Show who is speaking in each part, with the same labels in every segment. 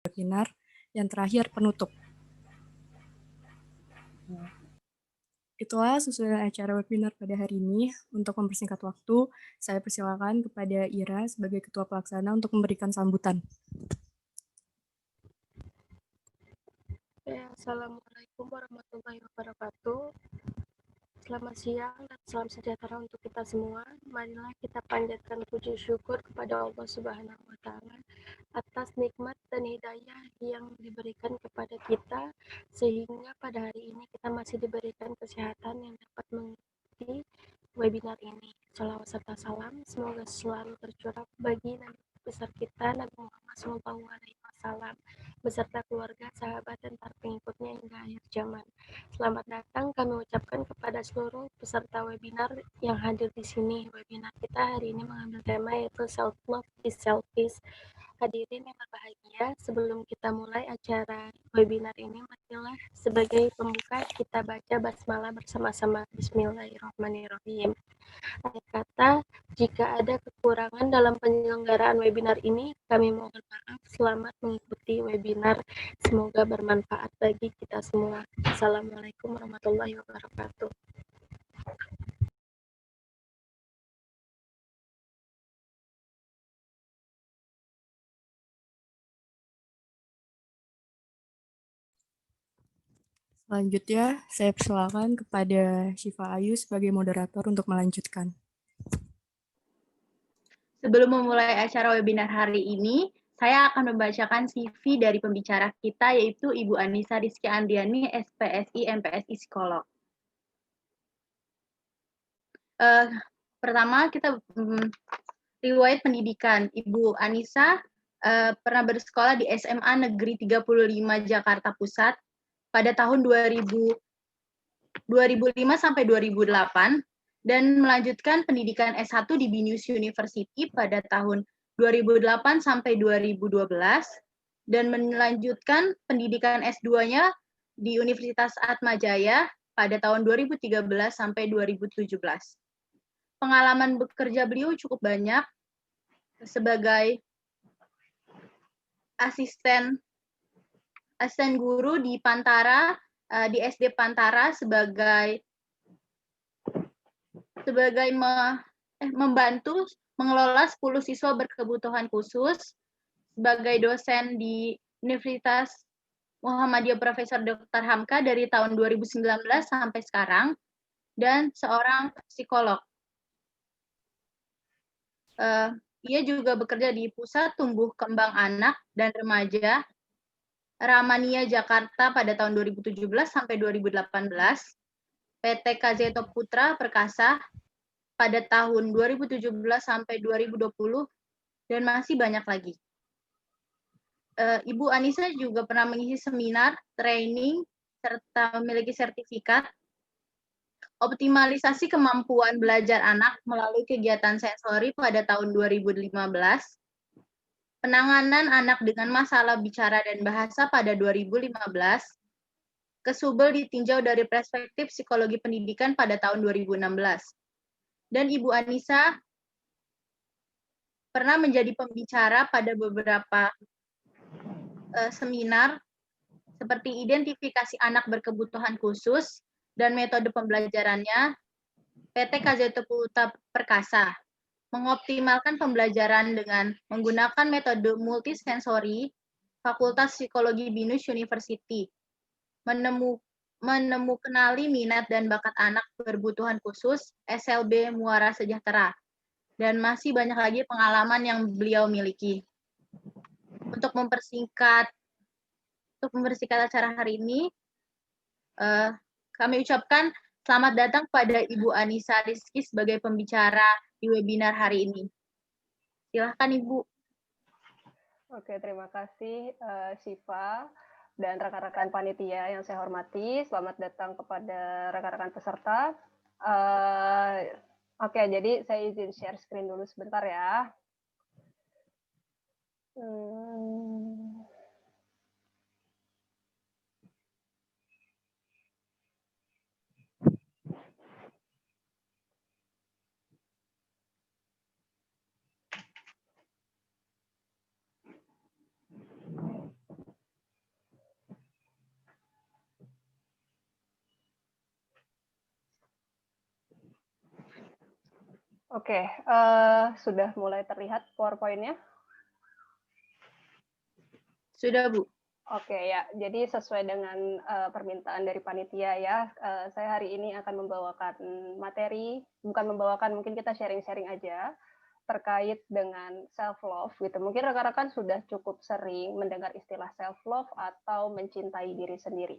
Speaker 1: webinar yang terakhir penutup. Itulah susunan acara webinar pada hari ini. Untuk mempersingkat waktu, saya persilakan kepada Ira sebagai Ketua Pelaksana untuk memberikan sambutan.
Speaker 2: Assalamualaikum warahmatullahi wabarakatuh. Selamat siang dan salam sejahtera untuk kita semua. Marilah kita panjatkan puji syukur kepada Allah Subhanahu wa Ta'ala atas nikmat dan hidayah yang diberikan kepada kita, sehingga pada hari ini kita masih diberikan kesehatan yang dapat mengikuti webinar ini. Shalawat serta salam semoga selalu tercurah bagi Nabi besar kita, Nabi Muhammad SAW, beserta keluarga, sahabat, dan para pengikutnya hingga akhir zaman. Selamat datang kami ucapkan kepada seluruh peserta webinar yang hadir di sini. Webinar kita hari ini mengambil tema yaitu Self Love is Selfish. Hadirin yang berbahagia, sebelum kita mulai acara webinar ini, marilah sebagai pembuka kita baca basmalah bersama-sama. Bismillahirrahmanirrahim. Akhir kata, jika ada kekurangan dalam penyelenggaraan webinar ini, kami mohon maaf. Selamat mengikuti webinar. Semoga bermanfaat bagi kita semua. Assalamualaikum warahmatullahi wabarakatuh.
Speaker 1: Selanjutnya, saya persilakan kepada Syifa Ayu sebagai moderator untuk melanjutkan.
Speaker 3: Sebelum memulai acara webinar hari ini, saya akan membacakan CV dari pembicara kita, yaitu Ibu Anissa Rizky Andriani, SPSI, MPSI Psikolog. Pertama, kita riwayat pendidikan. Ibu Anissa pernah bersekolah di SMA Negeri 35 Jakarta Pusat pada tahun 2005 sampai 2008, dan melanjutkan pendidikan S1 di BINUS University pada tahun 2008 sampai 2012, dan melanjutkan pendidikan S2-nya di Universitas Atmajaya pada tahun 2013 sampai 2017. Pengalaman bekerja beliau cukup banyak sebagai asisten guru di Pantara, di SD Pantara, sebagai membantu mengelola 10 siswa berkebutuhan khusus, sebagai dosen di Universitas Muhammadiyah Profesor Dr. Hamka dari tahun 2019 sampai sekarang, dan seorang psikolog. Ia juga bekerja di Pusat Tumbuh Kembang Anak dan Remaja Ramania Jakarta pada tahun 2017 sampai 2018, PT Kazeto Putra Perkasa pada tahun 2017 sampai 2020, dan masih banyak lagi. Ibu Anissa juga pernah mengisi seminar, training, serta memiliki sertifikat optimalisasi kemampuan belajar anak melalui kegiatan sensori pada tahun 2015, penanganan anak dengan masalah bicara dan bahasa pada 2015, Kesubel ditinjau dari perspektif psikologi pendidikan pada tahun 2016. Dan Ibu Anissa pernah menjadi pembicara pada beberapa seminar seperti identifikasi anak berkebutuhan khusus dan metode pembelajarannya, PT Kazeto Putra Perkasa, mengoptimalkan pembelajaran dengan menggunakan metode multisensori, Fakultas Psikologi BINUS University, menemukanali minat dan bakat anak berkebutuhan khusus, SLB Muara Sejahtera, dan masih banyak lagi pengalaman yang beliau miliki. Untuk mempersingkat acara hari ini, kami ucapkan selamat datang pada Ibu Anissa Rizky sebagai pembicara di webinar hari ini. Silahkan Ibu.
Speaker 4: Oke, terima kasih Syifa dan rekan-rekan panitia yang saya hormati. Selamat datang kepada rekan-rekan peserta. Oke, jadi saya izin share screen dulu sebentar ya. Oke, sudah mulai terlihat PowerPoint-nya?
Speaker 3: Sudah, Bu.
Speaker 4: Oke ya, jadi sesuai dengan permintaan dari panitia ya, saya hari ini akan membawakan materi, bukan membawakan, mungkin kita sharing-sharing aja terkait dengan self love gitu. Mungkin rekan-rekan sudah cukup sering mendengar istilah self love atau mencintai diri sendiri.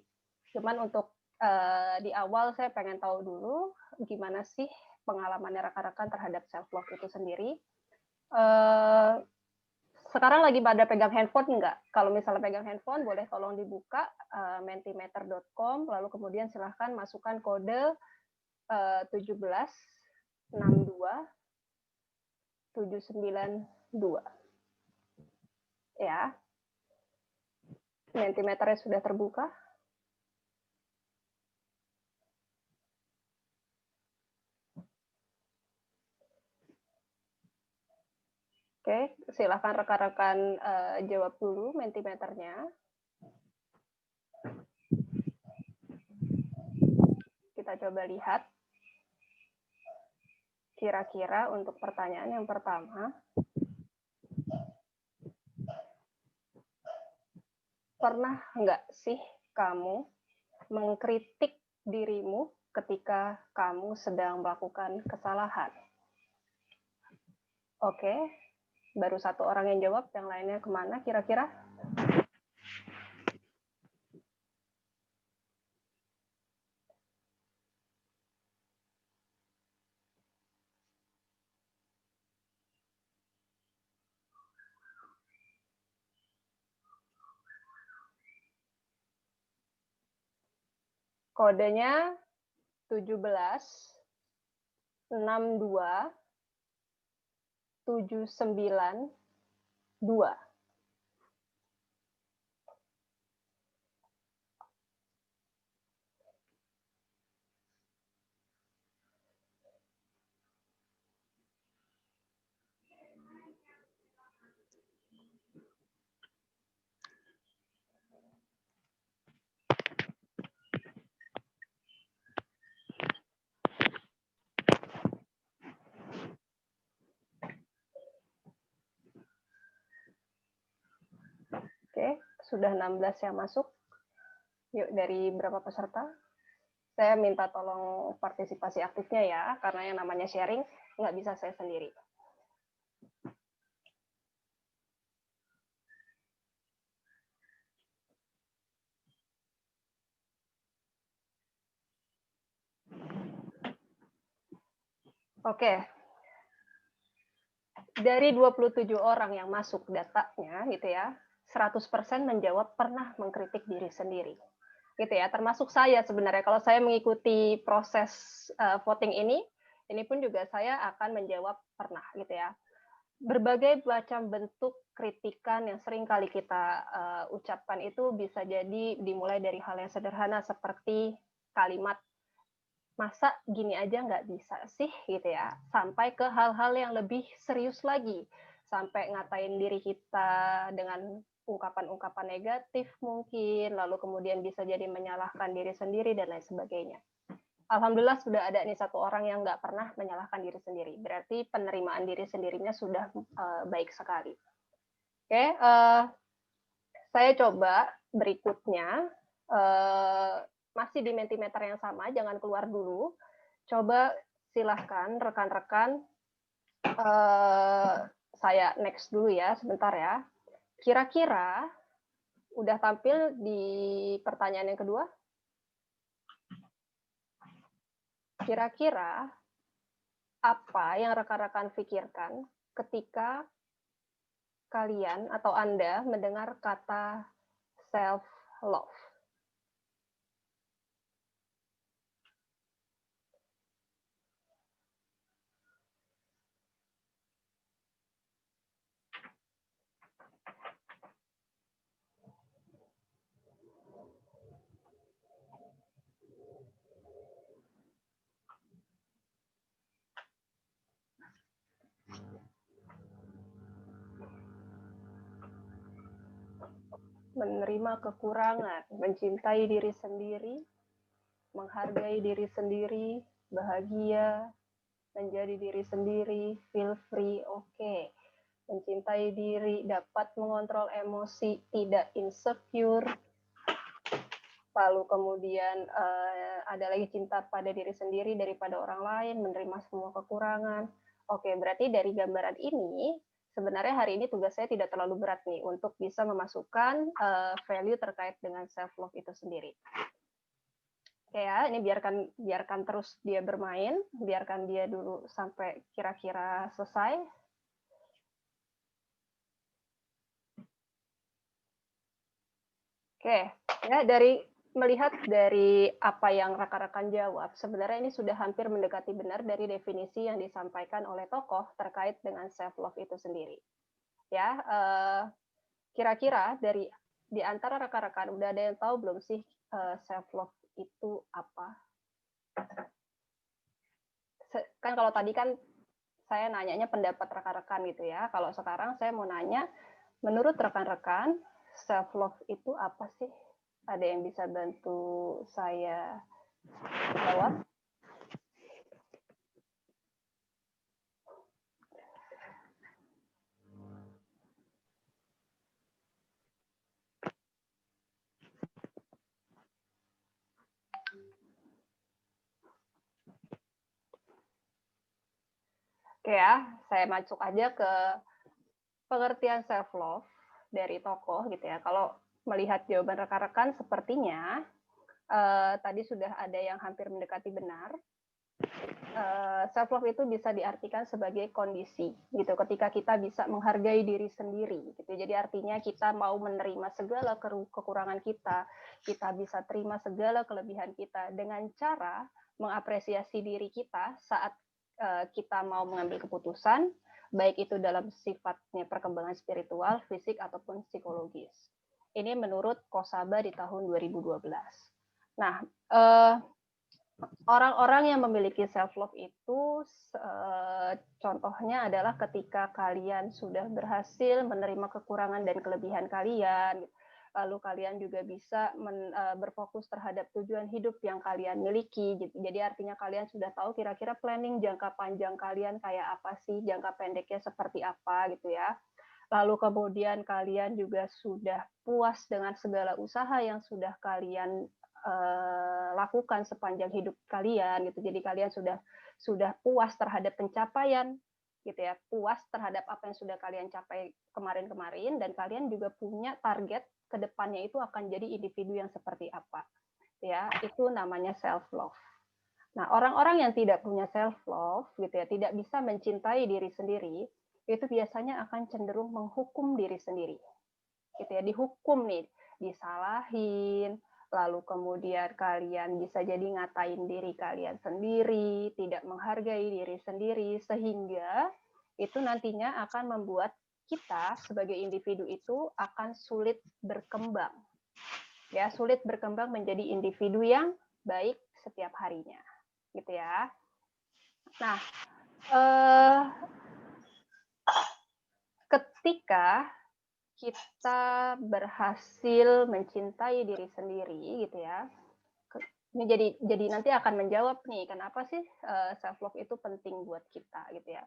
Speaker 4: Cuman untuk di awal saya pengen tahu dulu gimana sih pengalaman rekan-rekan terhadap self love itu sendiri. Sekarang lagi pada pegang handphone nggak? Kalau misalnya pegang handphone, boleh tolong dibuka mentimeter.com, lalu kemudian silahkan masukkan kode 1762792. Ya, Mentimeternya sudah terbuka. Oke, silahkan rekan-rekan jawab dulu Mentimeternya. Kita coba lihat. Kira-kira untuk pertanyaan yang pertama, pernah nggak sih kamu mengkritik dirimu ketika kamu sedang melakukan kesalahan? Oke, baru satu orang yang jawab, yang lainnya kemana kira-kira? Kodenya 1762792. Oke, sudah 16 yang masuk. Yuk, dari berapa peserta? Saya minta tolong partisipasi aktifnya ya, karena yang namanya sharing nggak bisa saya sendiri. Oke, dari 27 orang yang masuk datanya gitu ya, 100% menjawab pernah mengkritik diri sendiri. Gitu ya, termasuk saya sebenarnya. Kalau saya mengikuti proses voting ini pun juga saya akan menjawab pernah gitu ya. Berbagai macam bentuk kritikan yang sering kali kita ucapkan itu bisa jadi dimulai dari hal yang sederhana seperti kalimat masa gini aja nggak bisa sih gitu ya, sampai ke hal-hal yang lebih serius lagi, sampai ngatain diri kita dengan ungkapan-ungkapan negatif mungkin, lalu kemudian bisa jadi menyalahkan diri sendiri dan lain sebagainya. Alhamdulillah sudah ada nih satu orang yang nggak pernah menyalahkan diri sendiri, berarti penerimaan diri sendirinya sudah baik sekali. Oke, saya coba berikutnya, masih di Mentimeter yang sama, jangan keluar dulu. Coba silahkan rekan-rekan, saya next dulu ya, sebentar ya. Kira-kira udah tampil di pertanyaan yang kedua? Kira-kira apa yang rekan-rekan pikirkan ketika kalian atau Anda mendengar kata self-love? Menerima kekurangan, mencintai diri sendiri, menghargai diri sendiri, bahagia, menjadi diri sendiri, feel free, oke. Mencintai diri, dapat mengontrol emosi, tidak insecure. Lalu kemudian ada lagi cinta pada diri sendiri daripada orang lain, menerima semua kekurangan. Oke, berarti dari gambaran ini, sebenarnya hari ini tugas saya tidak terlalu berat nih untuk bisa memasukkan value terkait dengan self-love itu sendiri. Oke ya, ini biarkan terus dia bermain, biarkan dia dulu sampai kira-kira selesai. Oke, ya melihat dari apa yang rekan-rekan jawab, sebenarnya ini sudah hampir mendekati benar dari definisi yang disampaikan oleh tokoh terkait dengan self-love itu sendiri. Ya, kira-kira di antara rekan-rekan udah ada yang tahu belum sih self-love itu apa? Kan kalau tadi kan saya nanyanya pendapat rekan-rekan gitu ya. Kalau sekarang saya mau nanya, menurut rekan-rekan, self-love itu apa sih? Ada yang bisa bantu saya jawab? Oke ya, saya masuk aja ke pengertian self-love dari tokoh gitu ya. Kalau melihat jawaban rekan-rekan sepertinya tadi sudah ada yang hampir mendekati benar. Self-love itu bisa diartikan sebagai kondisi gitu, ketika kita bisa menghargai diri sendiri gitu. Jadi artinya kita mau menerima segala kekurangan kita bisa terima segala kelebihan kita dengan cara mengapresiasi diri kita saat kita mau mengambil keputusan, baik itu dalam sifatnya perkembangan spiritual, fisik, ataupun psikologis. Ini menurut Kosaba di tahun 2012. Nah, orang-orang yang memiliki self-love itu contohnya adalah ketika kalian sudah berhasil menerima kekurangan dan kelebihan kalian, lalu kalian juga bisa berfokus terhadap tujuan hidup yang kalian miliki. Jadi artinya kalian sudah tahu kira-kira planning jangka panjang kalian kayak apa sih, jangka pendeknya seperti apa gitu ya. Lalu kemudian kalian juga sudah puas dengan segala usaha yang sudah kalian lakukan sepanjang hidup kalian gitu. Jadi kalian sudah puas terhadap pencapaian gitu ya, puas terhadap apa yang sudah kalian capai kemarin-kemarin, dan kalian juga punya target ke depannya itu akan jadi individu yang seperti apa. Ya, itu namanya self love. Nah, orang-orang yang tidak punya self love gitu ya, tidak bisa mencintai diri sendiri, itu biasanya akan cenderung menghukum diri sendiri. Gitu ya, dihukum nih, disalahin, lalu kemudian kalian bisa jadi ngatain diri kalian sendiri, tidak menghargai diri sendiri, sehingga itu nantinya akan membuat kita sebagai individu itu akan sulit berkembang. Ya, sulit berkembang menjadi individu yang baik setiap harinya. Gitu ya. Nah, ketika kita berhasil mencintai diri sendiri gitu ya, ini jadi nanti akan menjawab nih kenapa sih self love itu penting buat kita gitu ya.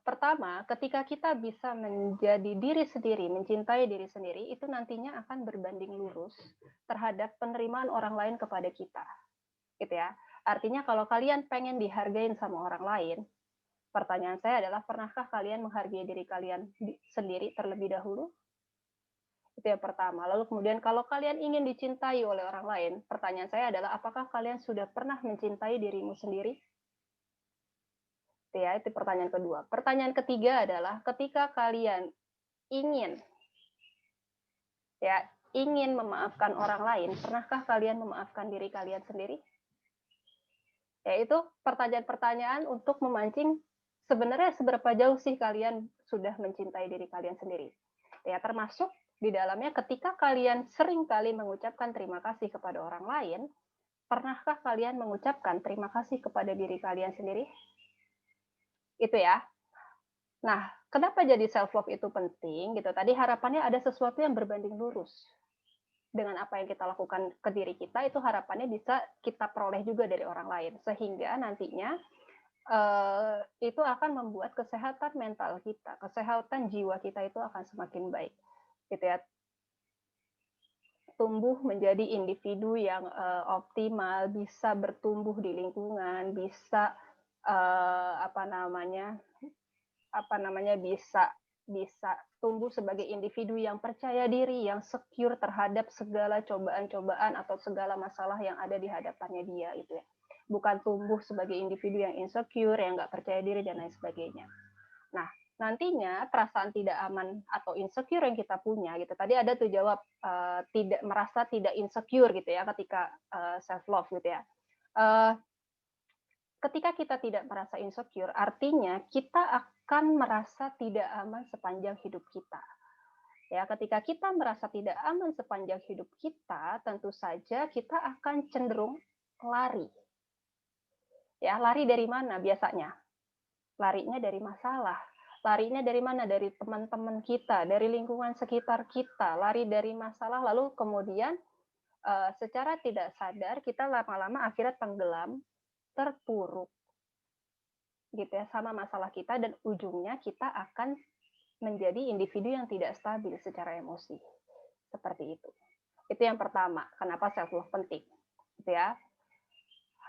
Speaker 4: Pertama, ketika kita bisa menjadi diri sendiri, mencintai diri sendiri, itu nantinya akan berbanding lurus terhadap penerimaan orang lain kepada kita, gitu ya. Artinya kalau kalian pengen dihargain sama orang lain, pertanyaan saya adalah, pernahkah kalian menghargai diri kalian sendiri terlebih dahulu? Itu yang pertama. Lalu kemudian kalau kalian ingin dicintai oleh orang lain, pertanyaan saya adalah, apakah kalian sudah pernah mencintai dirimu sendiri? Ya, itu pertanyaan kedua. Pertanyaan ketiga adalah, ketika kalian ingin memaafkan orang lain, pernahkah kalian memaafkan diri kalian sendiri? Ya, itu pertanyaan-pertanyaan untuk memancing sebenarnya seberapa jauh sih kalian sudah mencintai diri kalian sendiri. Ya, termasuk di dalamnya ketika kalian sering kali mengucapkan terima kasih kepada orang lain, pernahkah kalian mengucapkan terima kasih kepada diri kalian sendiri? Itu ya. Nah, kenapa jadi self love itu penting gitu? Tadi harapannya ada sesuatu yang berbanding lurus dengan apa yang kita lakukan ke diri kita, itu harapannya bisa kita peroleh juga dari orang lain, sehingga nantinya itu akan membuat kesehatan mental kita, kesehatan jiwa kita itu akan semakin baik, gitu ya. Tumbuh menjadi individu yang optimal, bisa bertumbuh di lingkungan, bisa bisa tumbuh sebagai individu yang percaya diri, yang secure terhadap segala cobaan-cobaan atau segala masalah yang ada di hadapannya dia, gitu ya. Bukan tumbuh sebagai individu yang insecure, yang nggak percaya diri dan lain sebagainya. Nah, nantinya perasaan tidak aman atau insecure yang kita punya, gitu. Tadi ada tuh jawab tidak merasa tidak insecure, gitu ya, ketika self love, gitu ya. Ketika kita tidak merasa insecure, artinya kita akan merasa tidak aman sepanjang hidup kita. Ya, ketika kita merasa tidak aman sepanjang hidup kita, tentu saja kita akan cenderung lari. Ya, lari dari mana biasanya? Larinya dari masalah. Larinya dari mana? Dari teman-teman kita, dari lingkungan sekitar kita, lari dari masalah, lalu kemudian secara tidak sadar kita lama-lama akhirnya tenggelam, terpuruk gitu ya sama masalah kita, dan ujungnya kita akan menjadi individu yang tidak stabil secara emosi. Seperti itu. Itu yang pertama, kenapa self love penting. Gitu ya.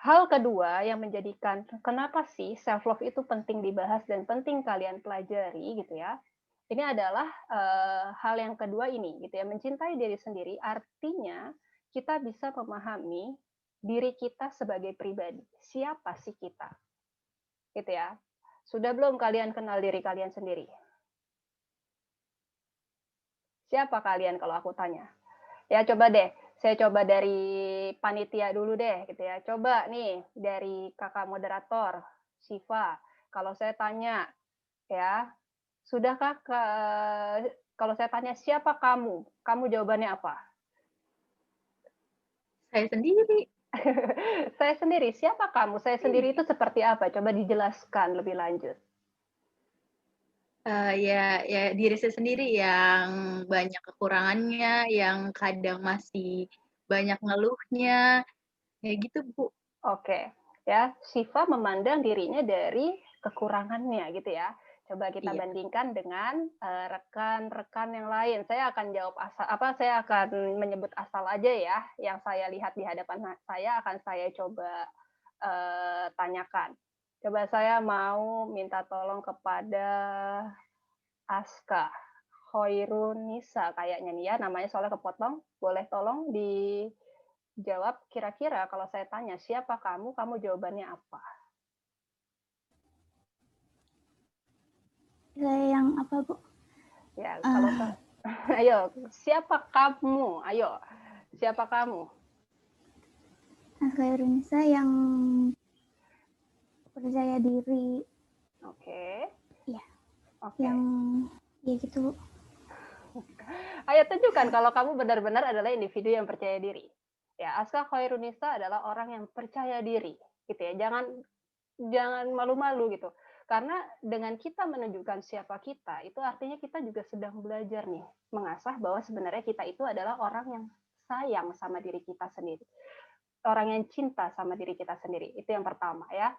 Speaker 4: Hal kedua yang menjadikan kenapa sih self love itu penting dibahas dan penting kalian pelajari gitu ya. Ini adalah hal yang kedua ini gitu ya, mencintai diri sendiri artinya kita bisa memahami diri kita sebagai pribadi. Siapa sih kita? Gitu ya. Sudah belum kalian kenal diri kalian sendiri? Siapa kalian kalau aku tanya? Ya coba deh, saya coba dari panitia dulu deh gitu ya. Coba nih dari kakak moderator, Siva. Kalau saya tanya ya, sudahkah kalau saya tanya siapa kamu? Kamu jawabannya apa?
Speaker 3: Saya sendiri.
Speaker 4: Saya sendiri. Siapa kamu? Saya sendiri itu seperti apa? Coba dijelaskan lebih lanjut.
Speaker 3: Ya diri saya sendiri yang banyak kekurangannya, yang kadang masih banyak ngeluhnya, kayak gitu Bu.
Speaker 4: Oke, ya Siva memandang dirinya dari kekurangannya gitu ya. Coba kita bandingkan dengan rekan-rekan yang lain. Saya akan jawab saya akan menyebut asal aja ya, yang saya lihat di hadapan saya akan saya coba tanyakan. Coba saya mau minta tolong kepada Aska Hoirunisa kayaknya nih ya, namanya soalnya kepotong. Boleh tolong dijawab kira-kira kalau saya tanya siapa kamu jawabannya apa?
Speaker 5: Saya yang apa, Bu?
Speaker 4: Ya, kalau ayo, siapa kamu? Ayo, siapa kamu?
Speaker 5: Aska Irunisa yang percaya diri.
Speaker 4: Oke.
Speaker 5: Iya.
Speaker 4: Oke.
Speaker 5: Yang ya gitu.
Speaker 4: Ayo tunjukkan kalau kamu benar-benar adalah individu yang percaya diri. Ya, Aska Khairunisa adalah orang yang percaya diri, gitu ya. Jangan malu-malu gitu. Karena dengan kita menunjukkan siapa kita, itu artinya kita juga sedang belajar nih, mengasah bahwa sebenarnya kita itu adalah orang yang sayang sama diri kita sendiri. Orang yang cinta sama diri kita sendiri. Itu yang pertama ya.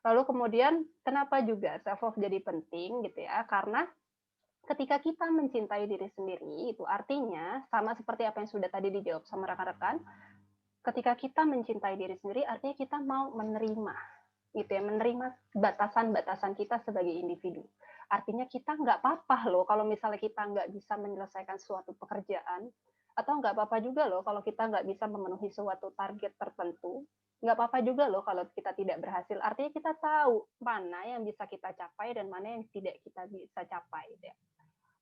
Speaker 4: Lalu kemudian kenapa juga self love jadi penting gitu ya? Karena ketika kita mencintai diri sendiri, itu artinya sama seperti apa yang sudah tadi dijawab sama rekan-rekan, ketika kita mencintai diri sendiri, artinya kita mau menerima, gitu ya, menerima batasan-batasan kita sebagai individu. Artinya kita nggak apa-apa loh kalau misalnya kita nggak bisa menyelesaikan suatu pekerjaan, atau nggak apa-apa juga loh kalau kita nggak bisa memenuhi suatu target tertentu, nggak apa-apa juga loh kalau kita tidak berhasil. Artinya kita tahu mana yang bisa kita capai dan mana yang tidak kita bisa capai. Gitu ya.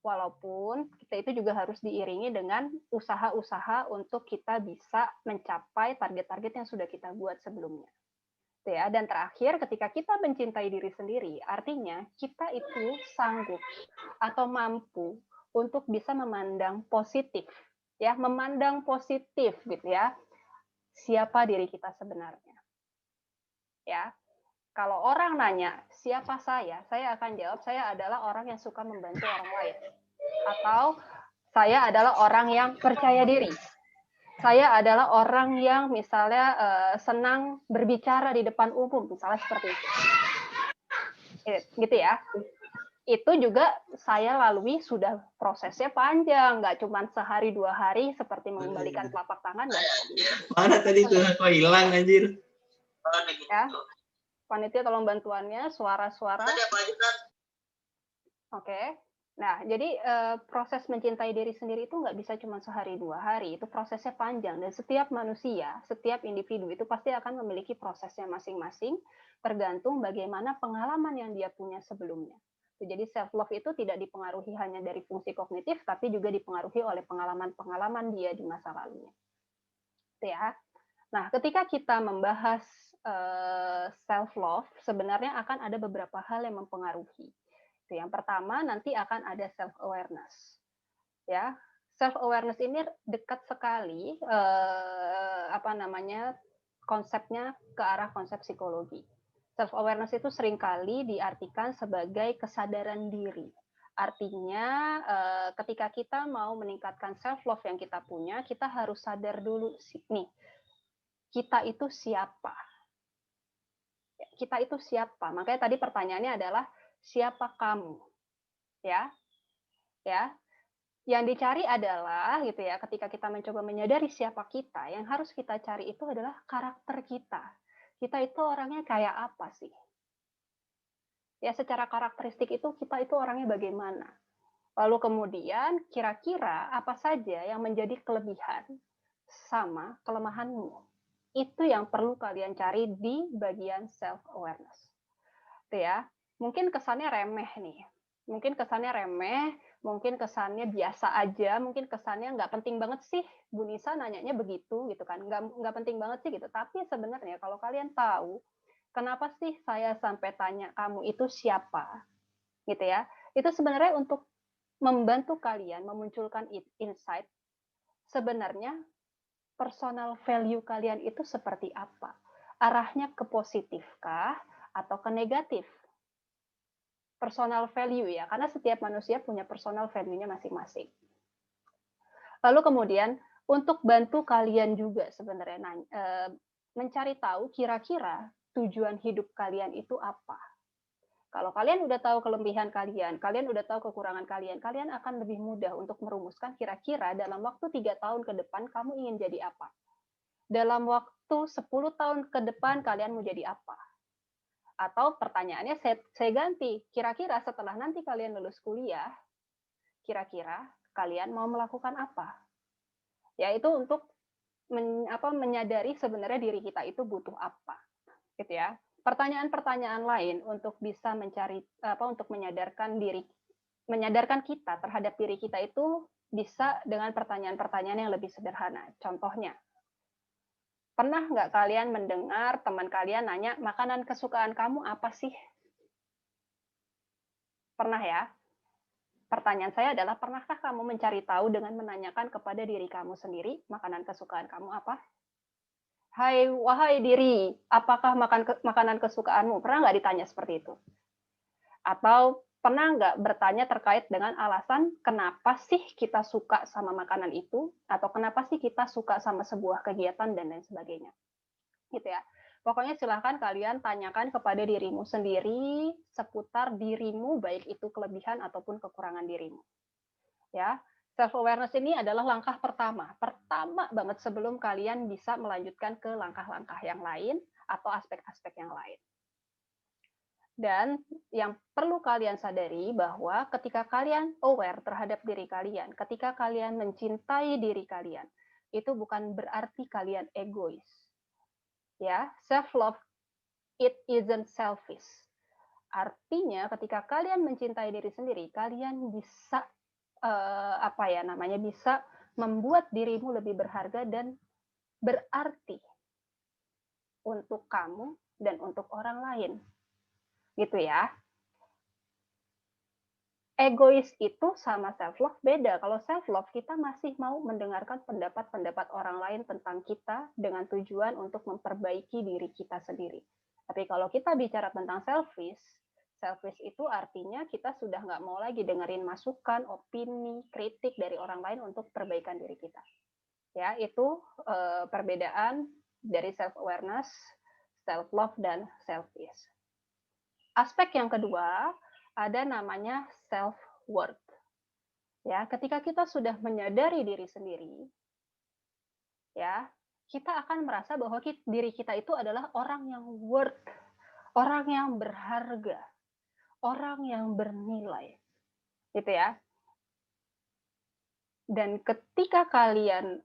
Speaker 4: Walaupun kita itu juga harus diiringi dengan usaha-usaha untuk kita bisa mencapai target-target yang sudah kita buat sebelumnya. Ya, dan terakhir, ketika kita mencintai diri sendiri, artinya kita itu sanggup atau mampu untuk bisa memandang positif, ya, memandang positif, gitu ya, siapa diri kita sebenarnya. Ya, kalau orang nanya siapa saya akan jawab saya adalah orang yang suka membantu orang lain, atau saya adalah orang yang percaya diri. Saya adalah orang yang misalnya senang berbicara di depan umum, misalnya seperti itu. gitu ya. Itu juga saya lalui sudah prosesnya panjang, nggak cuma sehari 2 hari seperti mengembalikan telapak tangan, nggak seperti itu.
Speaker 6: Mana tadi tuh? Kok hilang anjir?
Speaker 4: Ya, panitia tolong bantuannya, suara-suara. Oke. Nah, jadi proses mencintai diri sendiri itu nggak bisa cuma sehari 2 hari, itu prosesnya panjang dan setiap manusia, setiap individu itu pasti akan memiliki prosesnya masing-masing, tergantung bagaimana pengalaman yang dia punya sebelumnya. Jadi self love itu tidak dipengaruhi hanya dari fungsi kognitif, tapi juga dipengaruhi oleh pengalaman-pengalaman dia di masa lalunya. Itu ya. Nah, ketika kita membahas self love, sebenarnya akan ada beberapa hal yang mempengaruhi. Yang pertama nanti akan ada self awareness. Ya, self awareness ini dekat sekali konsepnya ke arah konsep psikologi. Self awareness itu seringkali diartikan sebagai kesadaran diri. Artinya ketika kita mau meningkatkan self love yang kita punya, kita harus sadar dulu nih, kita itu siapa? Kita itu siapa? Makanya tadi pertanyaannya adalah siapa kamu? Ya. Ya. Yang dicari adalah gitu ya, ketika kita mencoba menyadari siapa kita, yang harus kita cari itu adalah karakter kita. Kita itu orangnya kayak apa sih? Ya, secara karakteristik itu kita itu orangnya bagaimana? Lalu kemudian kira-kira apa saja yang menjadi kelebihan sama kelemahanmu? Itu yang perlu kalian cari di bagian self awareness. Itu ya. Mungkin kesannya remeh nih. Mungkin kesannya remeh, mungkin kesannya biasa aja, mungkin kesannya nggak penting banget sih, Bu Nisa nanyanya begitu gitu kan, nggak penting banget sih gitu. Tapi sebenarnya kalau kalian tahu, kenapa sih saya sampai tanya kamu itu siapa, gitu ya? Itu sebenarnya untuk membantu kalian memunculkan insight. Sebenarnya personal value kalian itu seperti apa? Arahnya ke positifkah atau ke negatif? Personal value ya, karena setiap manusia punya personal value-nya masing-masing. Lalu kemudian untuk bantu kalian juga sebenarnya mencari tahu kira-kira tujuan hidup kalian itu apa. Kalau kalian udah tahu kelebihan kalian, kalian udah tahu kekurangan kalian, kalian akan lebih mudah untuk merumuskan kira-kira dalam waktu 3 tahun ke depan kamu ingin jadi apa. Dalam waktu 10 tahun ke depan kalian mau jadi apa. Atau pertanyaannya saya ganti, kira-kira setelah nanti kalian lulus kuliah, kira-kira kalian mau melakukan apa? Yaitu untuk menyadari sebenarnya diri kita itu butuh apa, gitu ya. Pertanyaan-pertanyaan lain untuk bisa mencari untuk menyadarkan kita terhadap diri kita itu bisa dengan pertanyaan-pertanyaan yang lebih sederhana. Contohnya, pernah nggak kalian mendengar teman kalian nanya, makanan kesukaan kamu apa sih? Pernah ya? Pertanyaan saya adalah, pernahkah kamu mencari tahu dengan menanyakan kepada diri kamu sendiri, makanan kesukaan kamu apa? Wahai diri, apakah makanan kesukaanmu? Pernah nggak ditanya seperti itu? Atau pernah nggak bertanya terkait dengan alasan kenapa sih kita suka sama makanan itu? Atau kenapa sih kita suka sama sebuah kegiatan dan lain sebagainya? Gitu ya. Pokoknya silahkan kalian tanyakan kepada dirimu sendiri seputar dirimu, baik itu kelebihan ataupun kekurangan dirimu. Ya, self awareness ini adalah langkah pertama banget sebelum kalian bisa melanjutkan ke langkah-langkah yang lain atau aspek-aspek yang lain. Dan yang perlu kalian sadari bahwa ketika kalian aware terhadap diri kalian, ketika kalian mencintai diri kalian, itu bukan berarti kalian egois. Ya, self love it isn't selfish. Artinya ketika kalian mencintai diri sendiri, kalian bisa bisa membuat dirimu lebih berharga dan berarti untuk kamu dan untuk orang lain. Gitu ya. Egois itu sama self love beda. Kalau self love kita masih mau mendengarkan pendapat-pendapat orang lain tentang kita dengan tujuan untuk memperbaiki diri kita sendiri. Tapi kalau kita bicara tentang selfish itu artinya kita sudah nggak mau lagi dengerin masukan, opini, kritik dari orang lain untuk perbaikan diri kita. Ya, itu perbedaan dari self awareness, self love dan selfish. aspek yang kedua ada namanya self worth. Ya, ketika kita sudah menyadari diri sendiri, ya, kita akan merasa bahwa diri kita itu adalah orang yang worth, orang yang berharga, orang yang bernilai, gitu ya. Dan ketika kalian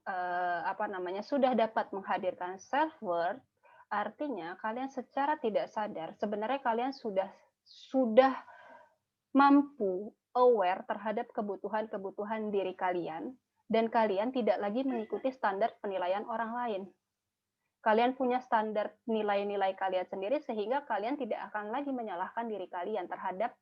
Speaker 4: sudah dapat menghadirkan self worth, artinya kalian secara tidak sadar sebenarnya kalian sudah mampu aware terhadap kebutuhan-kebutuhan diri kalian, dan kalian tidak lagi mengikuti standar penilaian orang lain. Kalian punya standar nilai-nilai kalian sendiri sehingga kalian tidak akan lagi menyalahkan diri kalian terhadap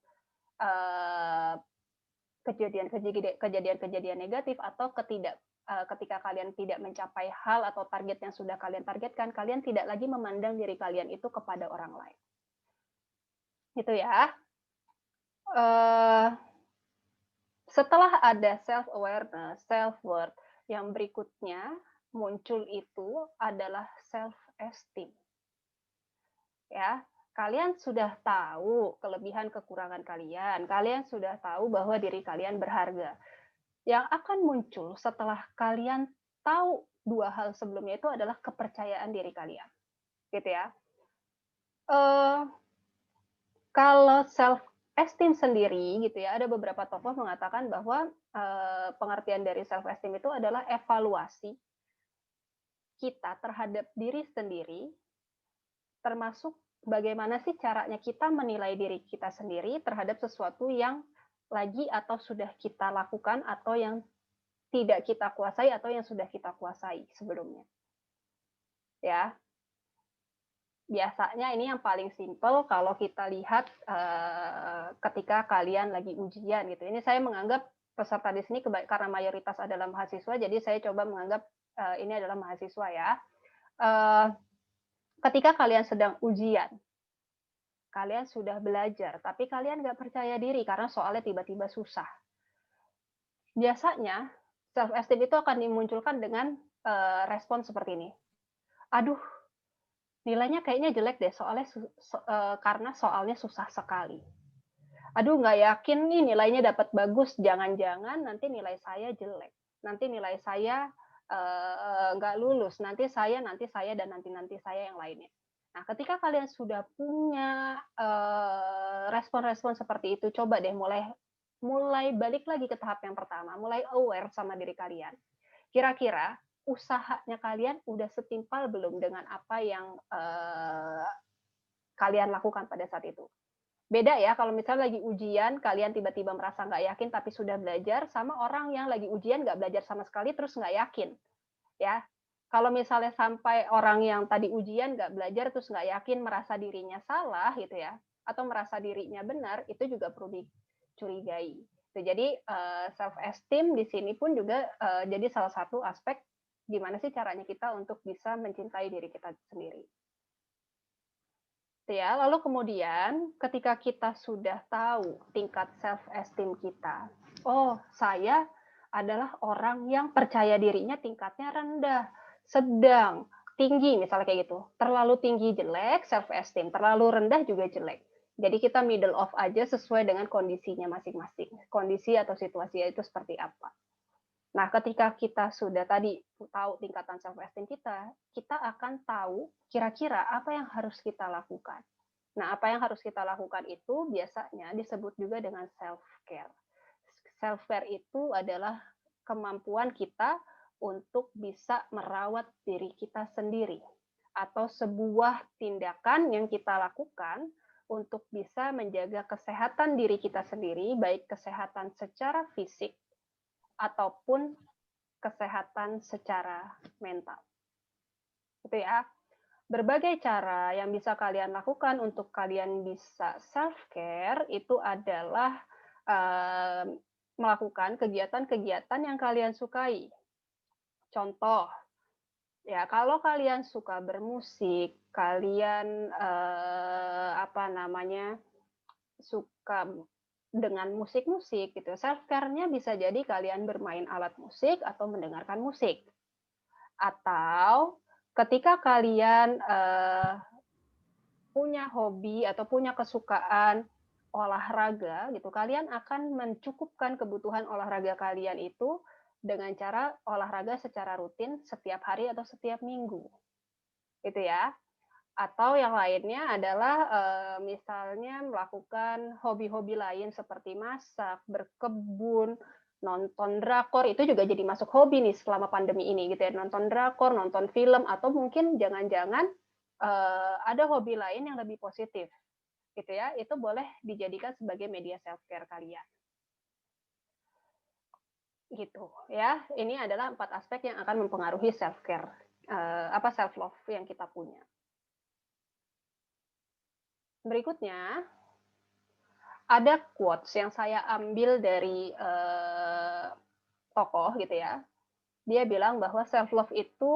Speaker 4: kejadian-kejadian negatif atau ketika kalian tidak mencapai hal atau target yang sudah kalian targetkan, kalian tidak lagi memandang diri kalian itu kepada orang lain. Gitu ya. Setelah ada self-awareness, self-worth, yang berikutnya muncul itu adalah self-esteem. Ya, kalian sudah tahu kelebihan kekurangan kalian sudah tahu bahwa diri kalian berharga. Yang akan muncul setelah kalian tahu dua hal sebelumnya itu adalah kepercayaan diri kalian. Gitu ya. Kalau self-esteem sendiri gitu ya, ada beberapa tokoh mengatakan bahwa pengertian dari self-esteem itu adalah evaluasi kita terhadap diri sendiri, termasuk bagaimana sih caranya kita menilai diri kita sendiri terhadap sesuatu yang lagi atau sudah kita lakukan atau yang tidak kita kuasai atau yang sudah kita kuasai sebelumnya. Ya. Biasanya ini yang paling simpel kalau kita lihat ketika kalian lagi ujian gitu. Ini saya menganggap peserta di sini karena mayoritas adalah mahasiswa, jadi saya coba menganggap ini adalah mahasiswa ya. Ketika kalian sedang ujian, kalian sudah belajar, tapi kalian nggak percaya diri karena soalnya tiba-tiba susah. Biasanya self-esteem itu akan dimunculkan dengan respon seperti ini. Aduh, nilainya kayaknya jelek deh, karena soalnya susah sekali. Aduh, nggak yakin nih nilainya dapat bagus, jangan-jangan nanti nilai saya jelek. Nanti nilai saya nggak lulus, nanti saya, dan nanti saya yang lainnya. Nah, ketika kalian sudah punya respon-respon seperti itu, coba deh mulai balik lagi ke tahap yang pertama, mulai aware sama diri kalian. Kira-kira usahanya kalian udah setimpal belum dengan apa yang kalian lakukan pada saat itu? Beda ya, kalau misalnya lagi ujian, kalian tiba-tiba merasa nggak yakin tapi sudah belajar, sama orang yang lagi ujian nggak belajar sama sekali terus nggak yakin. Ya, kalau misalnya sampai orang yang tadi ujian nggak belajar terus nggak yakin, merasa dirinya salah gitu ya, atau merasa dirinya benar, itu juga perlu dicurigai. Jadi self-esteem di sini pun juga jadi salah satu aspek gimana sih caranya kita untuk bisa mencintai diri kita sendiri. Ya, lalu kemudian ketika kita sudah tahu tingkat self-esteem kita, oh saya adalah orang yang percaya dirinya tingkatnya rendah, sedang, tinggi misalnya kayak gitu. Terlalu tinggi jelek, self-esteem, terlalu rendah juga jelek. Jadi kita middle of aja sesuai dengan kondisinya masing-masing. Kondisi atau situasi itu seperti apa. Nah, ketika kita sudah tadi tahu tingkatan self-esteem kita, kita akan tahu kira-kira apa yang harus kita lakukan. Nah, apa yang harus kita lakukan itu biasanya disebut juga dengan self-care. Self-care itu adalah kemampuan kita untuk bisa merawat diri kita sendiri, atau sebuah tindakan yang kita lakukan untuk bisa menjaga kesehatan diri kita sendiri, baik kesehatan secara fisik ataupun kesehatan secara mental. Gitu ya. Berbagai cara yang bisa kalian lakukan untuk kalian bisa self-care itu adalah melakukan kegiatan-kegiatan yang kalian sukai. Contoh, ya kalau kalian suka bermusik, kalian suka dengan musik-musik gitu. Self-care-nya bisa jadi kalian bermain alat musik atau mendengarkan musik. Atau ketika kalian punya hobi atau punya kesukaan olahraga gitu, kalian akan mencukupkan kebutuhan olahraga kalian itu dengan cara olahraga secara rutin setiap hari atau setiap minggu. Gitu ya. Atau yang lainnya adalah misalnya melakukan hobi-hobi lain seperti masak, berkebun, nonton drakor, itu juga jadi masuk hobi nih selama pandemi ini gitu ya. Nonton drakor, nonton film, atau mungkin jangan-jangan ada hobi lain yang lebih positif gitu ya. Itu boleh dijadikan sebagai media self care kalian. Gitu ya. Ini adalah 4 aspek yang akan mempengaruhi self care, self love yang kita punya. Berikutnya, ada quotes yang saya ambil dari tokoh gitu ya. Dia bilang bahwa self love itu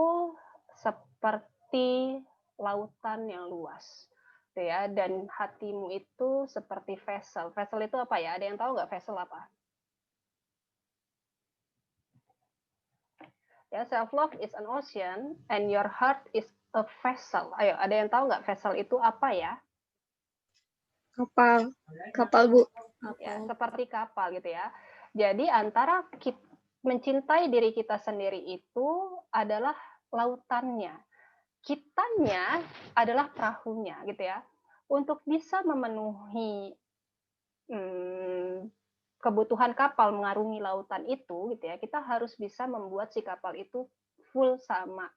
Speaker 4: seperti lautan yang luas, gitu ya. Dan hatimu itu seperti vessel. Vessel itu apa ya? Ada yang tahu nggak vessel apa? Ya, self love is an ocean and your heart is a vessel. Ayo, ada yang tahu nggak vessel itu apa ya?
Speaker 1: Kapal. Kapal, Bu.
Speaker 4: Ya, seperti kapal gitu ya. Jadi antara mencintai diri kita sendiri itu adalah lautannya. Kitanya adalah perahunya gitu ya. Untuk bisa memenuhi kebutuhan kapal mengarungi lautan itu gitu ya, kita harus bisa membuat si kapal itu full sama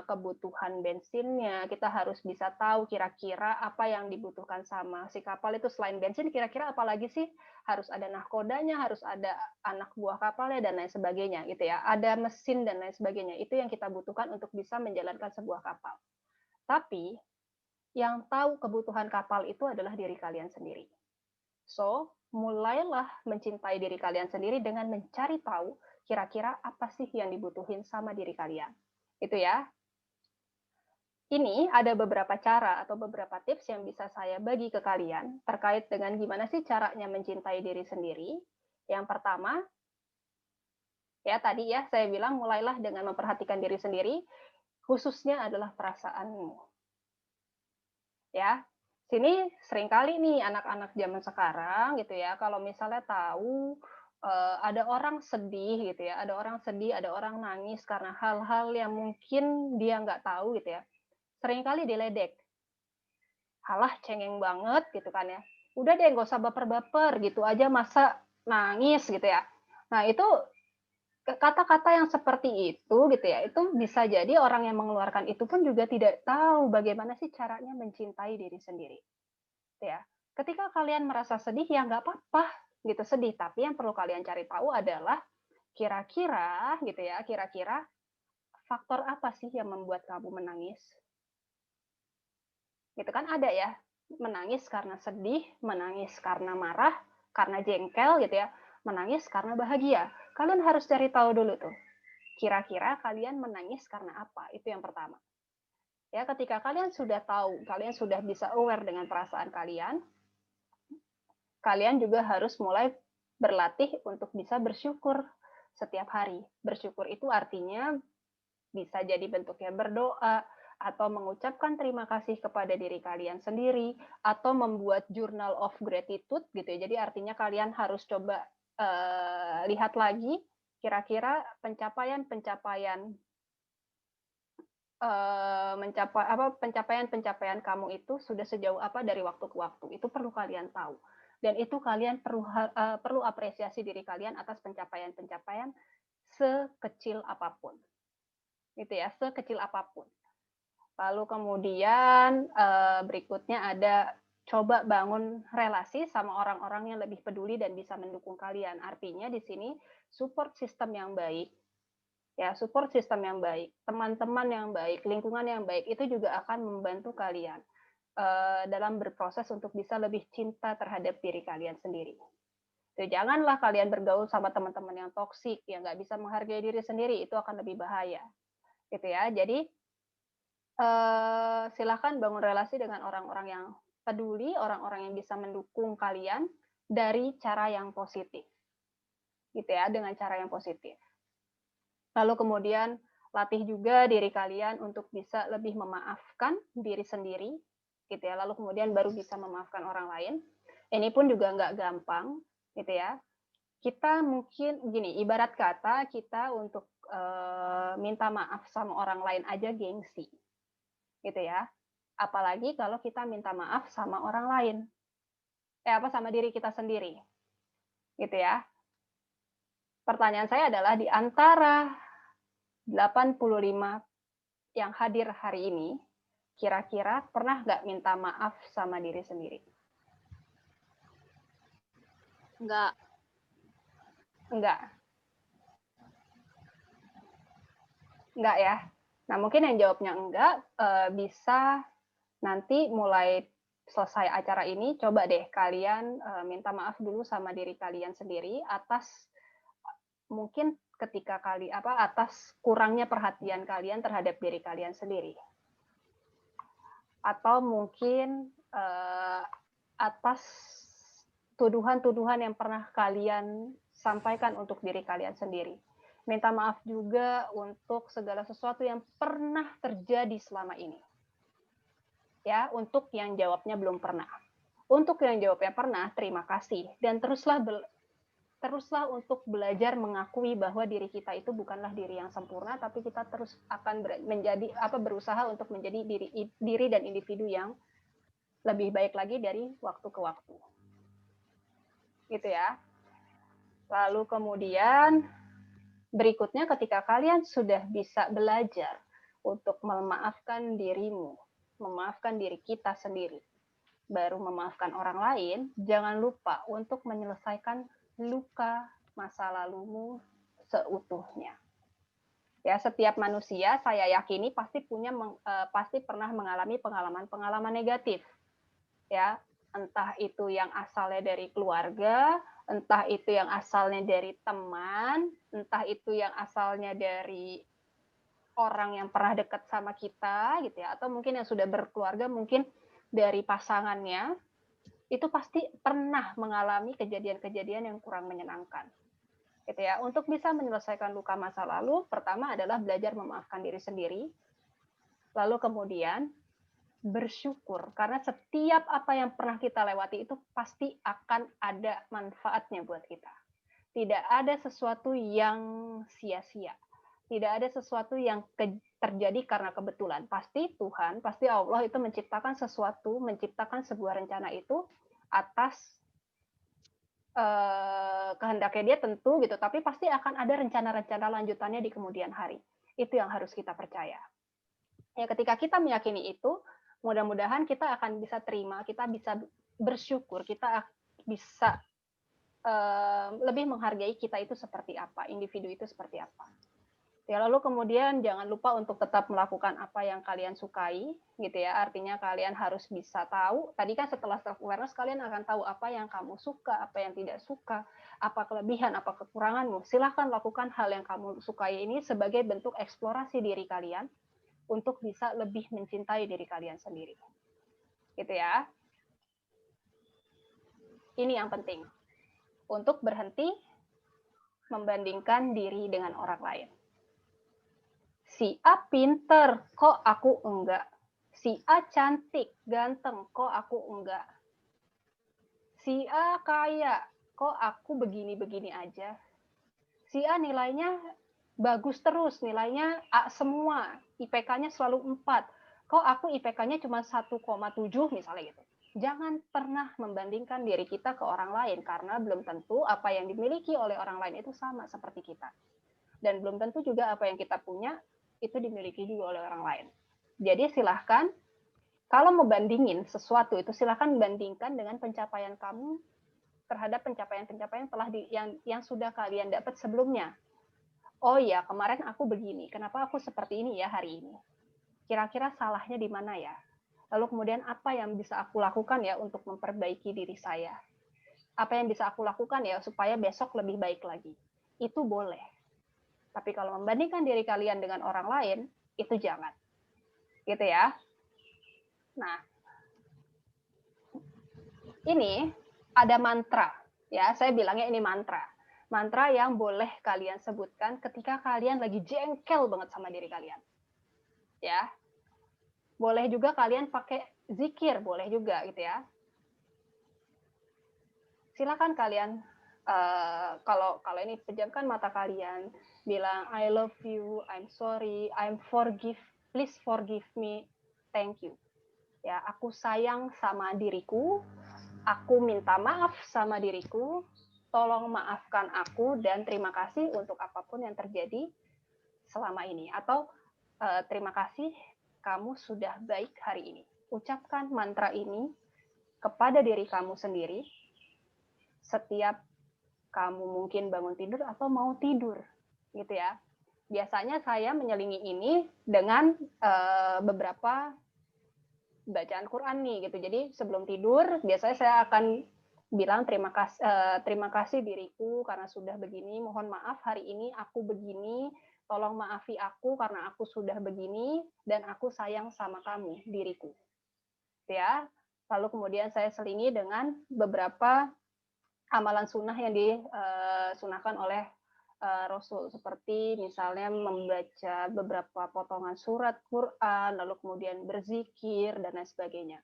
Speaker 4: kebutuhan bensinnya. Kita harus bisa tahu kira-kira apa yang dibutuhkan sama si kapal itu. Selain bensin, kira-kira apa lagi sih? Harus ada nahkodanya, harus ada anak buah kapalnya, dan lain sebagainya gitu ya. Ada mesin dan lain sebagainya. Itu yang kita butuhkan untuk bisa menjalankan sebuah kapal. Tapi yang tahu kebutuhan kapal itu adalah diri kalian sendiri. So, mulailah mencintai diri kalian sendiri dengan mencari tahu kira-kira apa sih yang dibutuhin sama diri kalian. Itu ya. Ini ada beberapa cara atau beberapa tips yang bisa saya bagi ke kalian terkait dengan gimana sih caranya mencintai diri sendiri. Yang pertama, ya tadi ya saya bilang mulailah dengan memperhatikan diri sendiri, khususnya adalah perasaanmu. Ya, sini seringkali nih anak-anak zaman sekarang gitu ya, kalau misalnya tahu ada orang sedih gitu ya, ada orang sedih, ada orang nangis karena hal-hal yang mungkin dia nggak tahu gitu ya, seringkali diledek. Halah cengeng banget gitu kan ya. Udah deh nggak usah baper-baper gitu aja masa nangis gitu ya. Nah itu kata-kata yang seperti itu gitu ya, itu bisa jadi orang yang mengeluarkan itu pun juga tidak tahu bagaimana sih caranya mencintai diri sendiri. Ya, ketika kalian merasa sedih ya nggak apa-apa gitu sedih, tapi yang perlu kalian cari tahu adalah kira-kira gitu ya, kira-kira faktor apa sih yang membuat kamu menangis? Gitu kan ada ya, menangis karena sedih, menangis karena marah, karena jengkel gitu ya, menangis karena bahagia. Kalian harus cari tahu dulu tuh. Kira-kira kalian menangis karena apa? Itu yang pertama. Ya, ketika kalian sudah tahu, kalian sudah bisa aware dengan perasaan kalian, kalian juga harus mulai berlatih untuk bisa bersyukur setiap hari. Bersyukur itu artinya bisa jadi bentuknya berdoa, atau mengucapkan terima kasih kepada diri kalian sendiri, atau membuat journal of gratitude gitu ya. Jadi artinya kalian harus coba lihat lagi kira-kira pencapaian kamu itu sudah sejauh apa dari waktu ke waktu. Itu perlu kalian tahu. Dan itu kalian perlu apresiasi diri kalian atas pencapaian-pencapaian sekecil apapun. Gitu ya, sekecil apapun. Lalu kemudian berikutnya ada coba bangun relasi sama orang-orang yang lebih peduli dan bisa mendukung kalian. Artinya di sini support system yang baik, ya support system yang baik, teman-teman yang baik, lingkungan yang baik itu juga akan membantu kalian dalam berproses untuk bisa lebih cinta terhadap diri kalian sendiri. Jadi, janganlah kalian bergaul sama teman-teman yang toksik, yang nggak bisa menghargai diri sendiri, itu akan lebih bahaya. Gitu ya. Jadi silahkan bangun relasi dengan orang-orang yang peduli, orang-orang yang bisa mendukung kalian dari cara yang positif. Gitu ya, dengan cara yang positif. Lalu kemudian latih juga diri kalian untuk bisa lebih memaafkan diri sendiri, gitu ya. Lalu kemudian baru bisa memaafkan orang lain. Ini pun juga nggak gampang, gitu ya. Kita mungkin gini, ibarat kata kita untuk minta maaf sama orang lain aja gengsi, gitu ya. Apalagi kalau kita minta maaf sama orang lain, sama diri kita sendiri, gitu ya. Pertanyaan saya adalah di antara 85 yang hadir hari ini, kira-kira pernah nggak minta maaf sama diri sendiri?
Speaker 2: Enggak.
Speaker 4: Enggak ya. Nah, mungkin yang jawabnya enggak, bisa nanti mulai selesai acara ini, coba deh kalian minta maaf dulu sama diri kalian sendiri atas mungkin atas kurangnya perhatian kalian terhadap diri kalian sendiri. Atau mungkin atas tuduhan-tuduhan yang pernah kalian sampaikan untuk diri kalian sendiri. Minta maaf juga untuk segala sesuatu yang pernah terjadi selama ini. Ya, untuk yang jawabnya belum pernah. Untuk yang jawabnya pernah, terima kasih. Dan teruslah untuk belajar mengakui bahwa diri kita itu bukanlah diri yang sempurna, tapi kita terus akan berusaha untuk menjadi diri dan individu yang lebih baik lagi dari waktu ke waktu. Gitu ya. Lalu kemudian berikutnya ketika kalian sudah bisa belajar untuk memaafkan dirimu, memaafkan diri kita sendiri, baru memaafkan orang lain, jangan lupa untuk menyelesaikan luka masa lalumu seutuhnya. Ya, setiap manusia saya yakini pasti pernah mengalami pengalaman negatif. Ya, entah itu yang asalnya dari keluarga, entah itu yang asalnya dari teman, entah itu yang asalnya dari orang yang pernah dekat sama kita gitu ya, atau mungkin yang sudah berkeluarga, mungkin dari pasangannya, itu pasti pernah mengalami kejadian-kejadian yang kurang menyenangkan. Gitu ya. Untuk bisa menyelesaikan luka masa lalu, pertama adalah belajar memaafkan diri sendiri. Lalu kemudian bersyukur, karena setiap apa yang pernah kita lewati itu pasti akan ada manfaatnya buat kita. Tidak ada sesuatu yang sia-sia. Tidak ada sesuatu yang terjadi karena kebetulan. Pasti Tuhan, pasti Allah itu menciptakan sebuah rencana itu atas kehendaknya dia tentu gitu, tapi pasti akan ada rencana-rencana lanjutannya di kemudian hari. Itu yang harus kita percaya. Ya, ketika kita meyakini itu, mudah-mudahan kita akan bisa terima, kita bisa bersyukur, kita bisa lebih menghargai kita itu seperti apa, individu itu seperti apa. Ya, lalu kemudian jangan lupa untuk tetap melakukan apa yang kalian sukai, gitu ya. Artinya kalian harus bisa tahu. Tadi kan setelah self awareness kalian akan tahu apa yang kamu suka, apa yang tidak suka, apa kelebihan, apa kekuranganmu. Silahkan lakukan hal yang kamu sukai ini sebagai bentuk eksplorasi diri kalian untuk bisa lebih mencintai diri kalian sendiri. Gitu ya. Ini yang penting. Untuk berhenti membandingkan diri dengan orang lain. Si A pinter, kok aku enggak? Si A cantik, ganteng, kok aku enggak? Si A kaya, kok aku begini-begini aja? Si A nilainya bagus terus, nilainya A semua, IPK-nya selalu 4. Kok aku IPK-nya cuma 1,7 misalnya gitu. Jangan pernah membandingkan diri kita ke orang lain, karena belum tentu apa yang dimiliki oleh orang lain itu sama seperti kita. Dan belum tentu juga apa yang kita punya itu dimiliki juga oleh orang lain. Jadi silahkan, kalau mau bandingin sesuatu itu silahkan bandingkan dengan pencapaian kamu terhadap pencapaian-pencapaian yang sudah kalian dapat sebelumnya. Oh ya, kemarin aku begini, kenapa aku seperti ini ya hari ini? Kira-kira salahnya di mana ya? Lalu kemudian apa yang bisa aku lakukan ya untuk memperbaiki diri saya? Apa yang bisa aku lakukan ya supaya besok lebih baik lagi? Itu boleh. Tapi kalau membandingkan diri kalian dengan orang lain, itu jangan. Gitu ya. Nah, ini ada mantra. Ya, saya bilangnya ini mantra. Mantra yang boleh kalian sebutkan ketika kalian lagi jengkel banget sama diri kalian. Ya. Boleh juga kalian pakai zikir, boleh juga gitu ya. Silakan kalian kalau ini pejamkan mata kalian, bilang I love you, I'm sorry, please forgive me, thank you. Ya, aku sayang sama diriku, aku minta maaf sama diriku, tolong maafkan aku dan terima kasih untuk apapun yang terjadi selama ini. Atau terima kasih kamu sudah baik hari ini. Ucapkan mantra ini kepada diri kamu sendiri setiap kamu mungkin bangun tidur atau mau tidur, gitu ya. Biasanya saya menyelingi ini dengan beberapa bacaan Quran nih, gitu. Jadi sebelum tidur, biasanya saya akan bilang terima kasih diriku karena sudah begini. Mohon maaf hari ini aku begini. Tolong maafi aku karena aku sudah begini dan aku sayang sama kamu, diriku. Ya. Lalu kemudian saya selingi dengan beberapa amalan sunnah yang disunahkan oleh Rasul, seperti misalnya membaca beberapa potongan surat Quran, lalu kemudian berzikir dan lain sebagainya.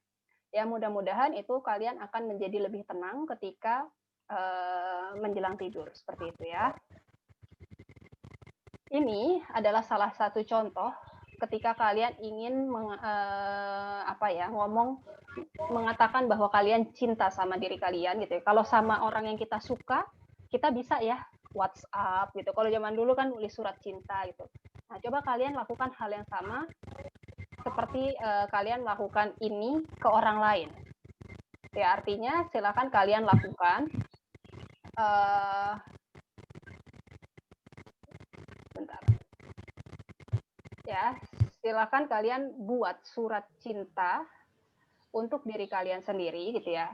Speaker 4: Ya, mudah-mudahan itu kalian akan menjadi lebih tenang ketika menjelang tidur, seperti itu ya. Ini adalah salah satu contoh ketika kalian ingin mengatakan bahwa kalian cinta sama diri kalian gitu ya. Kalau sama orang yang kita suka, kita bisa ya WhatsApp gitu. Kalau zaman dulu kan nulis surat cinta gitu. Nah, coba kalian lakukan hal yang sama seperti kalian lakukan ini ke orang lain. Ya, artinya silakan kalian lakukan bentar. Ya, silakan kalian buat surat cinta untuk diri kalian sendiri gitu ya.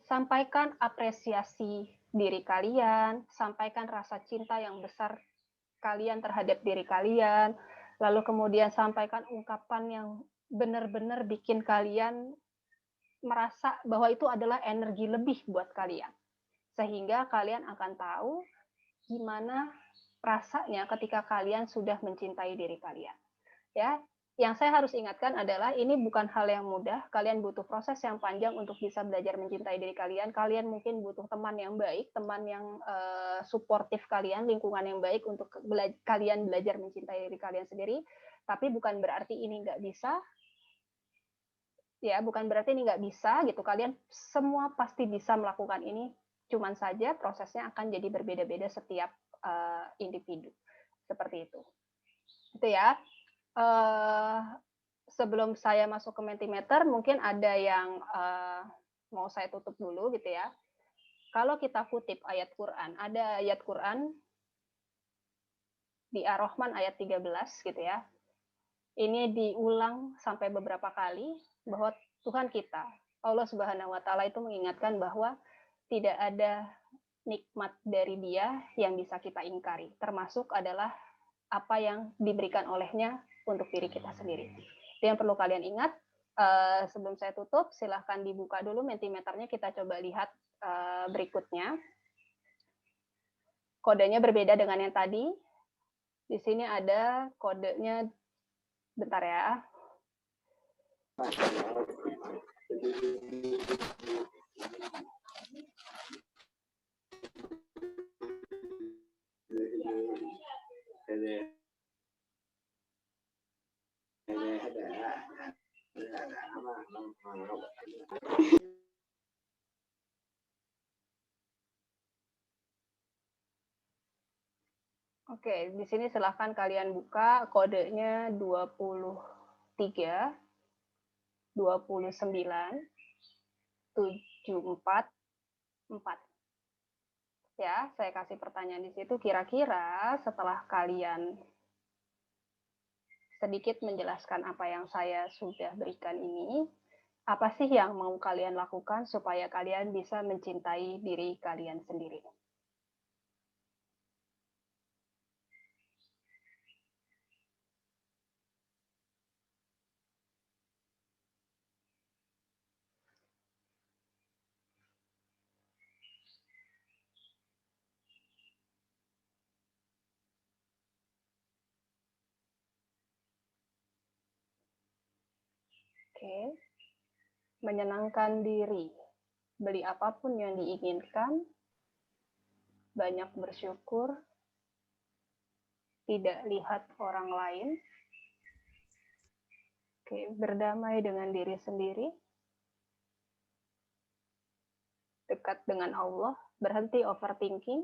Speaker 4: Sampaikan apresiasi diri kalian, sampaikan rasa cinta yang besar kalian terhadap diri kalian, lalu kemudian sampaikan ungkapan yang benar-benar bikin kalian merasa bahwa itu adalah energi lebih buat kalian. Sehingga kalian akan tahu gimana rasanya ketika kalian sudah mencintai diri kalian. Ya, yang saya harus ingatkan adalah ini bukan hal yang mudah. Kalian butuh proses yang panjang untuk bisa belajar mencintai diri kalian. Kalian mungkin butuh teman yang baik, teman yang suportif kalian, lingkungan yang baik untuk kalian belajar mencintai diri kalian sendiri. Tapi bukan berarti ini nggak bisa. Ya, bukan berarti ini nggak bisa gitu. Kalian semua pasti bisa melakukan ini. Cuman saja prosesnya akan jadi berbeda-beda setiap individu. Seperti itu. Itu ya. Sebelum saya masuk ke Mentimeter, mungkin ada yang mau saya tutup dulu gitu ya. Kalau kita kutip ayat Quran, ada ayat Quran di Ar-Rahman ayat 13 gitu ya. Ini diulang sampai beberapa kali bahwa Tuhan kita, Allah Subhanahu wa taala itu mengingatkan bahwa tidak ada nikmat dari Dia yang bisa kita ingkari, termasuk adalah apa yang diberikan olehnya untuk diri kita sendiri. Itu yang perlu kalian ingat. Sebelum saya tutup, silahkan dibuka dulu Mentimeternya, kita coba lihat berikutnya. Kodenya berbeda dengan yang tadi. Di sini ada kodenya, bentar ya. Oke, di sini silahkan kalian buka kodenya 23 29 744. Ya, saya kasih pertanyaan di situ, kira-kira setelah kalian sedikit menjelaskan apa yang saya sudah berikan ini, apa sih yang mau kalian lakukan supaya kalian bisa mencintai diri kalian sendiri? Oke. Menyenangkan diri. Beli apapun yang diinginkan. Banyak bersyukur. Tidak lihat orang lain. Oke, berdamai dengan diri sendiri. Dekat dengan Allah. Berhenti overthinking.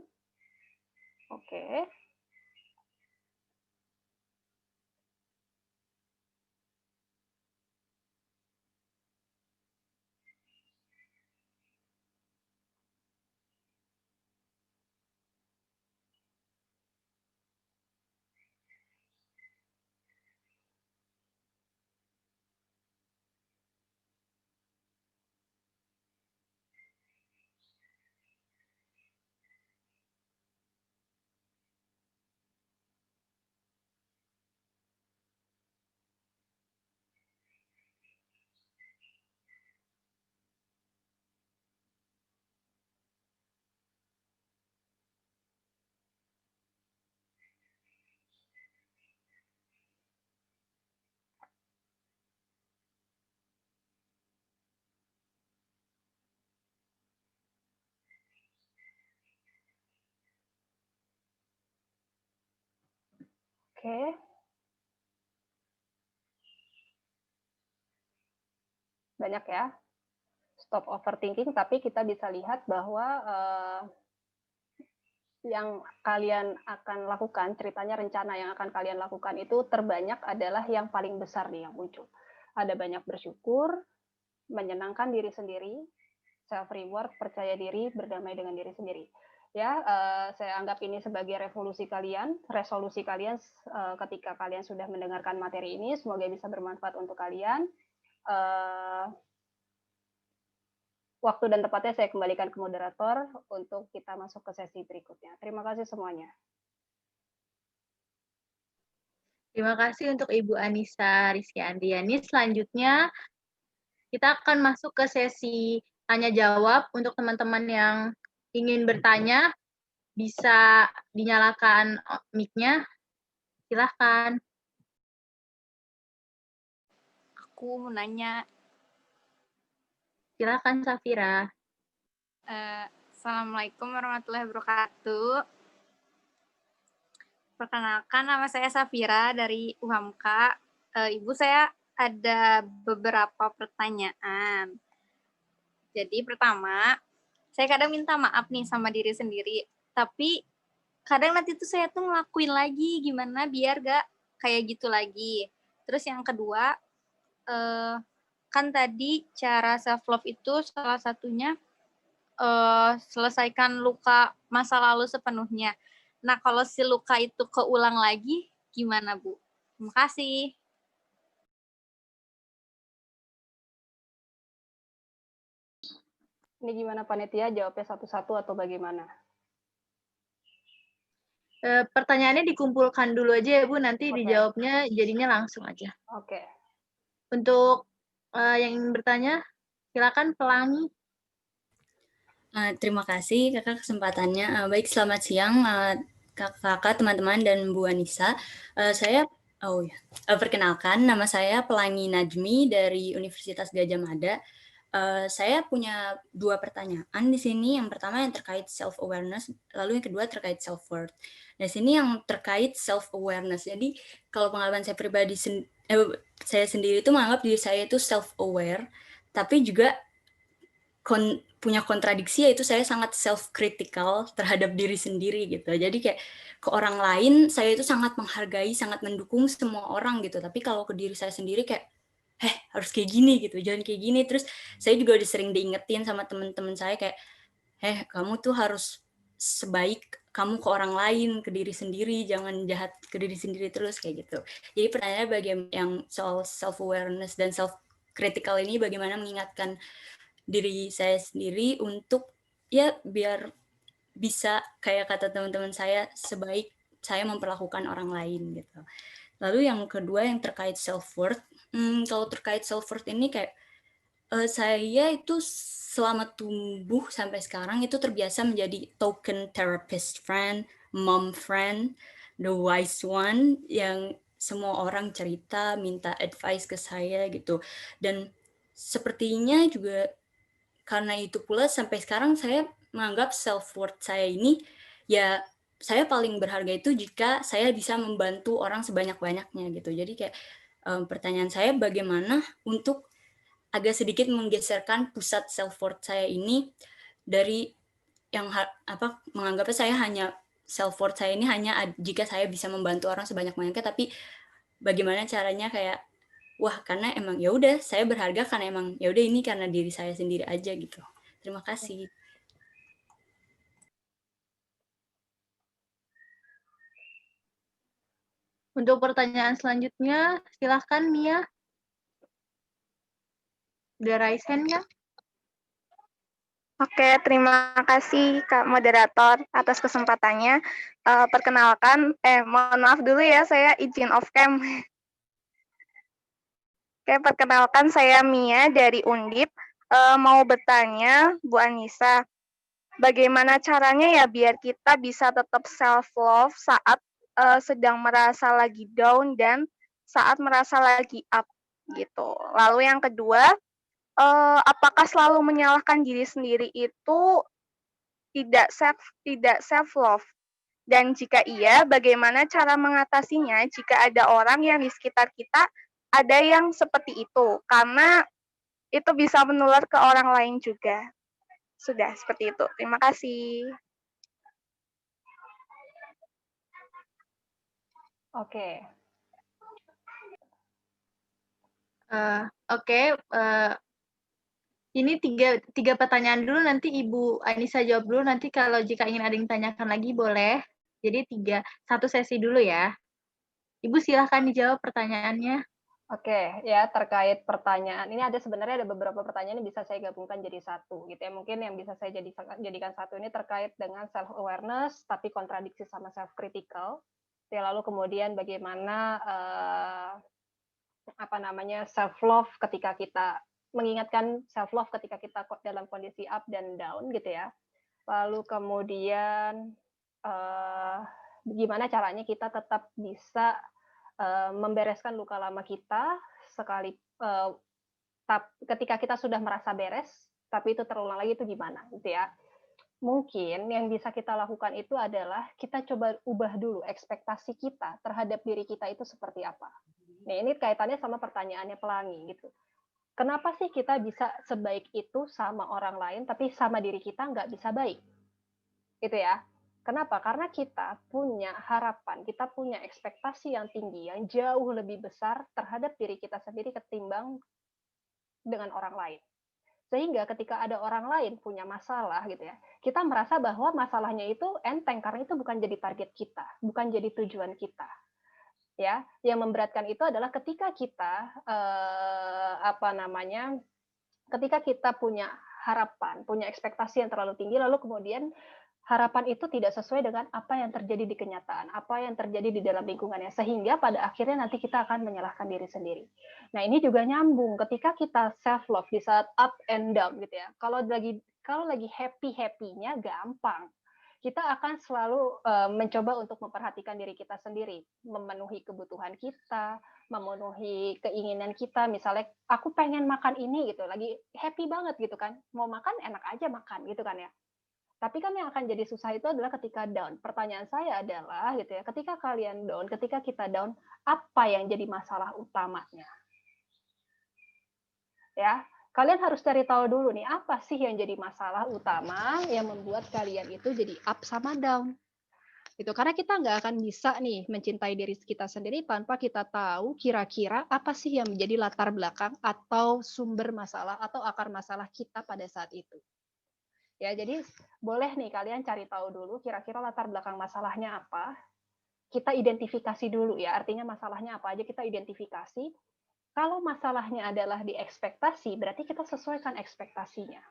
Speaker 4: Oke. Oke. Banyak ya. Stop overthinking, tapi kita bisa lihat bahwa yang kalian akan lakukan, ceritanya rencana yang akan kalian lakukan itu terbanyak adalah yang paling besar nih yang muncul. Ada banyak bersyukur, menyenangkan diri sendiri, self reward, percaya diri, berdamai dengan diri sendiri. Ya, saya anggap ini sebagai resolusi kalian ketika kalian sudah mendengarkan materi ini. Semoga bisa bermanfaat untuk kalian. Waktu dan tempatnya saya kembalikan ke moderator untuk kita masuk ke sesi berikutnya. Terima kasih semuanya.
Speaker 3: Terima kasih untuk Ibu Anissa Rizky Andriani. Selanjutnya, kita akan masuk ke sesi tanya-jawab. Untuk teman-teman yang ingin bertanya, bisa dinyalakan mic-nya. Silahkan.
Speaker 7: Aku mau nanya.
Speaker 3: Silahkan, Safira.
Speaker 7: Assalamualaikum warahmatullahi wabarakatuh. Perkenalkan, nama saya Safira dari UHAMKA. Ibu, saya ada beberapa pertanyaan. Jadi pertama, saya kadang minta maaf nih sama diri sendiri, tapi kadang nanti tuh saya tuh ngelakuin lagi gimana biar gak kayak gitu lagi. Terus yang kedua, kan tadi cara self love itu salah satunya selesaikan luka masa lalu sepenuhnya. Nah, kalau si luka itu keulang lagi, gimana, Bu? Terima kasih.
Speaker 4: Ini gimana panitia, jawabnya satu-satu atau bagaimana?
Speaker 3: Pertanyaannya dikumpulkan dulu aja ya, Bu. Nanti dijawabnya jadinya langsung aja.
Speaker 4: Oke.
Speaker 3: Untuk yang ingin bertanya, silakan Pelangi.
Speaker 8: Terima kasih Kakak kesempatannya. Baik, selamat siang Kakak, teman-teman, dan Bu Anissa. Perkenalkan, nama saya Pelangi Najmi dari Universitas Gadjah Mada. Saya punya 2 pertanyaan di sini. Yang pertama yang terkait self-awareness, lalu yang kedua terkait self-worth. Nah, sini yang terkait self-awareness. Jadi, kalau pengalaman saya pribadi, saya sendiri itu menganggap diri saya itu self-aware, tapi juga punya kontradiksi, yaitu saya sangat self-critical terhadap diri sendiri gitu. Jadi kayak ke orang lain saya itu sangat menghargai, sangat mendukung semua orang gitu. Tapi kalau ke diri saya sendiri kayak, harus kayak gini gitu, jangan kayak gini. Terus saya juga udah sering diingetin sama teman-teman saya kayak, kamu tuh harus sebaik kamu ke orang lain, ke diri sendiri, jangan jahat ke diri sendiri terus kayak gitu. Jadi pertanyaannya bagaimana yang soal self-awareness dan self-critical ini, bagaimana mengingatkan diri saya sendiri untuk ya biar bisa kayak kata teman-teman saya, sebaik saya memperlakukan orang lain gitu. Lalu yang kedua yang terkait self-worth, kalau terkait self-worth ini kayak saya itu selama tumbuh sampai sekarang itu terbiasa menjadi token therapist friend, mom friend, the wise one, yang semua orang cerita, minta advice ke saya gitu. Dan sepertinya juga karena itu pula sampai sekarang saya menganggap self-worth saya ini, ya saya paling berharga itu jika saya bisa membantu orang sebanyak-banyaknya gitu. Jadi kayak pertanyaan saya bagaimana untuk agak sedikit menggeserkan pusat self-worth saya ini dari yang menganggapnya saya hanya self-worth saya ini hanya jika saya bisa membantu orang sebanyak-banyaknya, tapi bagaimana caranya kayak wah karena emang ya udah saya berharga karena emang ya udah ini karena diri saya sendiri aja gitu. Terima kasih.
Speaker 3: Untuk pertanyaan selanjutnya, silahkan Mia. Udah raise hand nggak?
Speaker 9: Oke, terima kasih Kak Moderator atas kesempatannya. Perkenalkan, mohon maaf dulu ya, saya izin off cam. Oke, perkenalkan saya Mia dari Undip. Mau bertanya, Bu Anissa, bagaimana caranya ya biar kita bisa tetap self-love saat sedang merasa lagi down dan saat merasa lagi up gitu. Lalu yang kedua, apakah selalu menyalahkan diri sendiri itu tidak self love? Dan jika iya, bagaimana cara mengatasinya jika ada orang yang di sekitar kita ada yang seperti itu? Karena itu bisa menular ke orang lain juga. Sudah seperti itu. Terima kasih.
Speaker 4: Oke.
Speaker 3: Oke, ini tiga pertanyaan dulu, nanti Ibu Anissa jawab dulu, nanti kalau jika ingin ada yang tanyakan lagi boleh. Jadi satu sesi dulu ya. Ibu silahkan dijawab pertanyaannya.
Speaker 4: Oke, ya terkait pertanyaan ini sebenarnya ada beberapa pertanyaan yang bisa saya gabungkan jadi satu gitu ya. Mungkin yang bisa saya jadikan satu ini terkait dengan self awareness tapi kontradiksi sama self critical. Ya, lalu kemudian bagaimana self love ketika kita mengingatkan self love ketika kita dalam kondisi up dan down gitu ya. Lalu kemudian gimana caranya kita tetap bisa membereskan luka lama kita ketika kita sudah merasa beres, tapi itu terulang lagi itu gimana gitu ya. Mungkin yang bisa kita lakukan itu adalah kita coba ubah dulu ekspektasi kita terhadap diri kita itu seperti apa. Nah, ini kaitannya sama pertanyaannya Pelangi gitu. Kenapa sih kita bisa sebaik itu sama orang lain, tapi sama diri kita nggak bisa baik? Gitu ya. Kenapa? Karena kita punya harapan, kita punya ekspektasi yang tinggi, yang jauh lebih besar terhadap diri kita sendiri ketimbang dengan orang lain. Sehingga ketika ada orang lain punya masalah gitu ya, kita merasa bahwa masalahnya itu enteng karena itu bukan jadi target kita, bukan jadi tujuan kita. Ya, yang memberatkan itu adalah ketika kita ketika kita punya harapan, punya ekspektasi yang terlalu tinggi, lalu kemudian harapan itu tidak sesuai dengan apa yang terjadi di kenyataan, apa yang terjadi di dalam lingkungannya, sehingga pada akhirnya nanti kita akan menyalahkan diri sendiri. Nah, ini juga nyambung ketika kita self love di saat up and down gitu ya. Kalau lagi happy-happynya gampang. Kita akan selalu mencoba untuk memperhatikan diri kita sendiri, memenuhi kebutuhan kita, memenuhi keinginan kita. Misalnya aku pengen makan ini gitu, lagi happy banget gitu kan. Mau makan enak aja makan gitu kan ya. Tapi kan yang akan jadi susah itu adalah ketika down. Pertanyaan saya adalah gitu ya, ketika kalian down, ketika kita down, apa yang jadi masalah utamanya? Ya, kalian harus cari tahu dulu nih, apa sih yang jadi masalah utama yang membuat kalian itu jadi up sama down? Itu karena kita nggak akan bisa nih mencintai diri kita sendiri tanpa kita tahu kira-kira apa sih yang menjadi latar belakang atau sumber masalah atau akar masalah kita pada saat itu. Ya, jadi boleh nih kalian cari tahu dulu kira-kira latar belakang masalahnya apa. Kita identifikasi dulu ya, artinya masalahnya apa aja kita identifikasi. Kalau masalahnya adalah di ekspektasi, berarti kita sesuaikan ekspektasinya.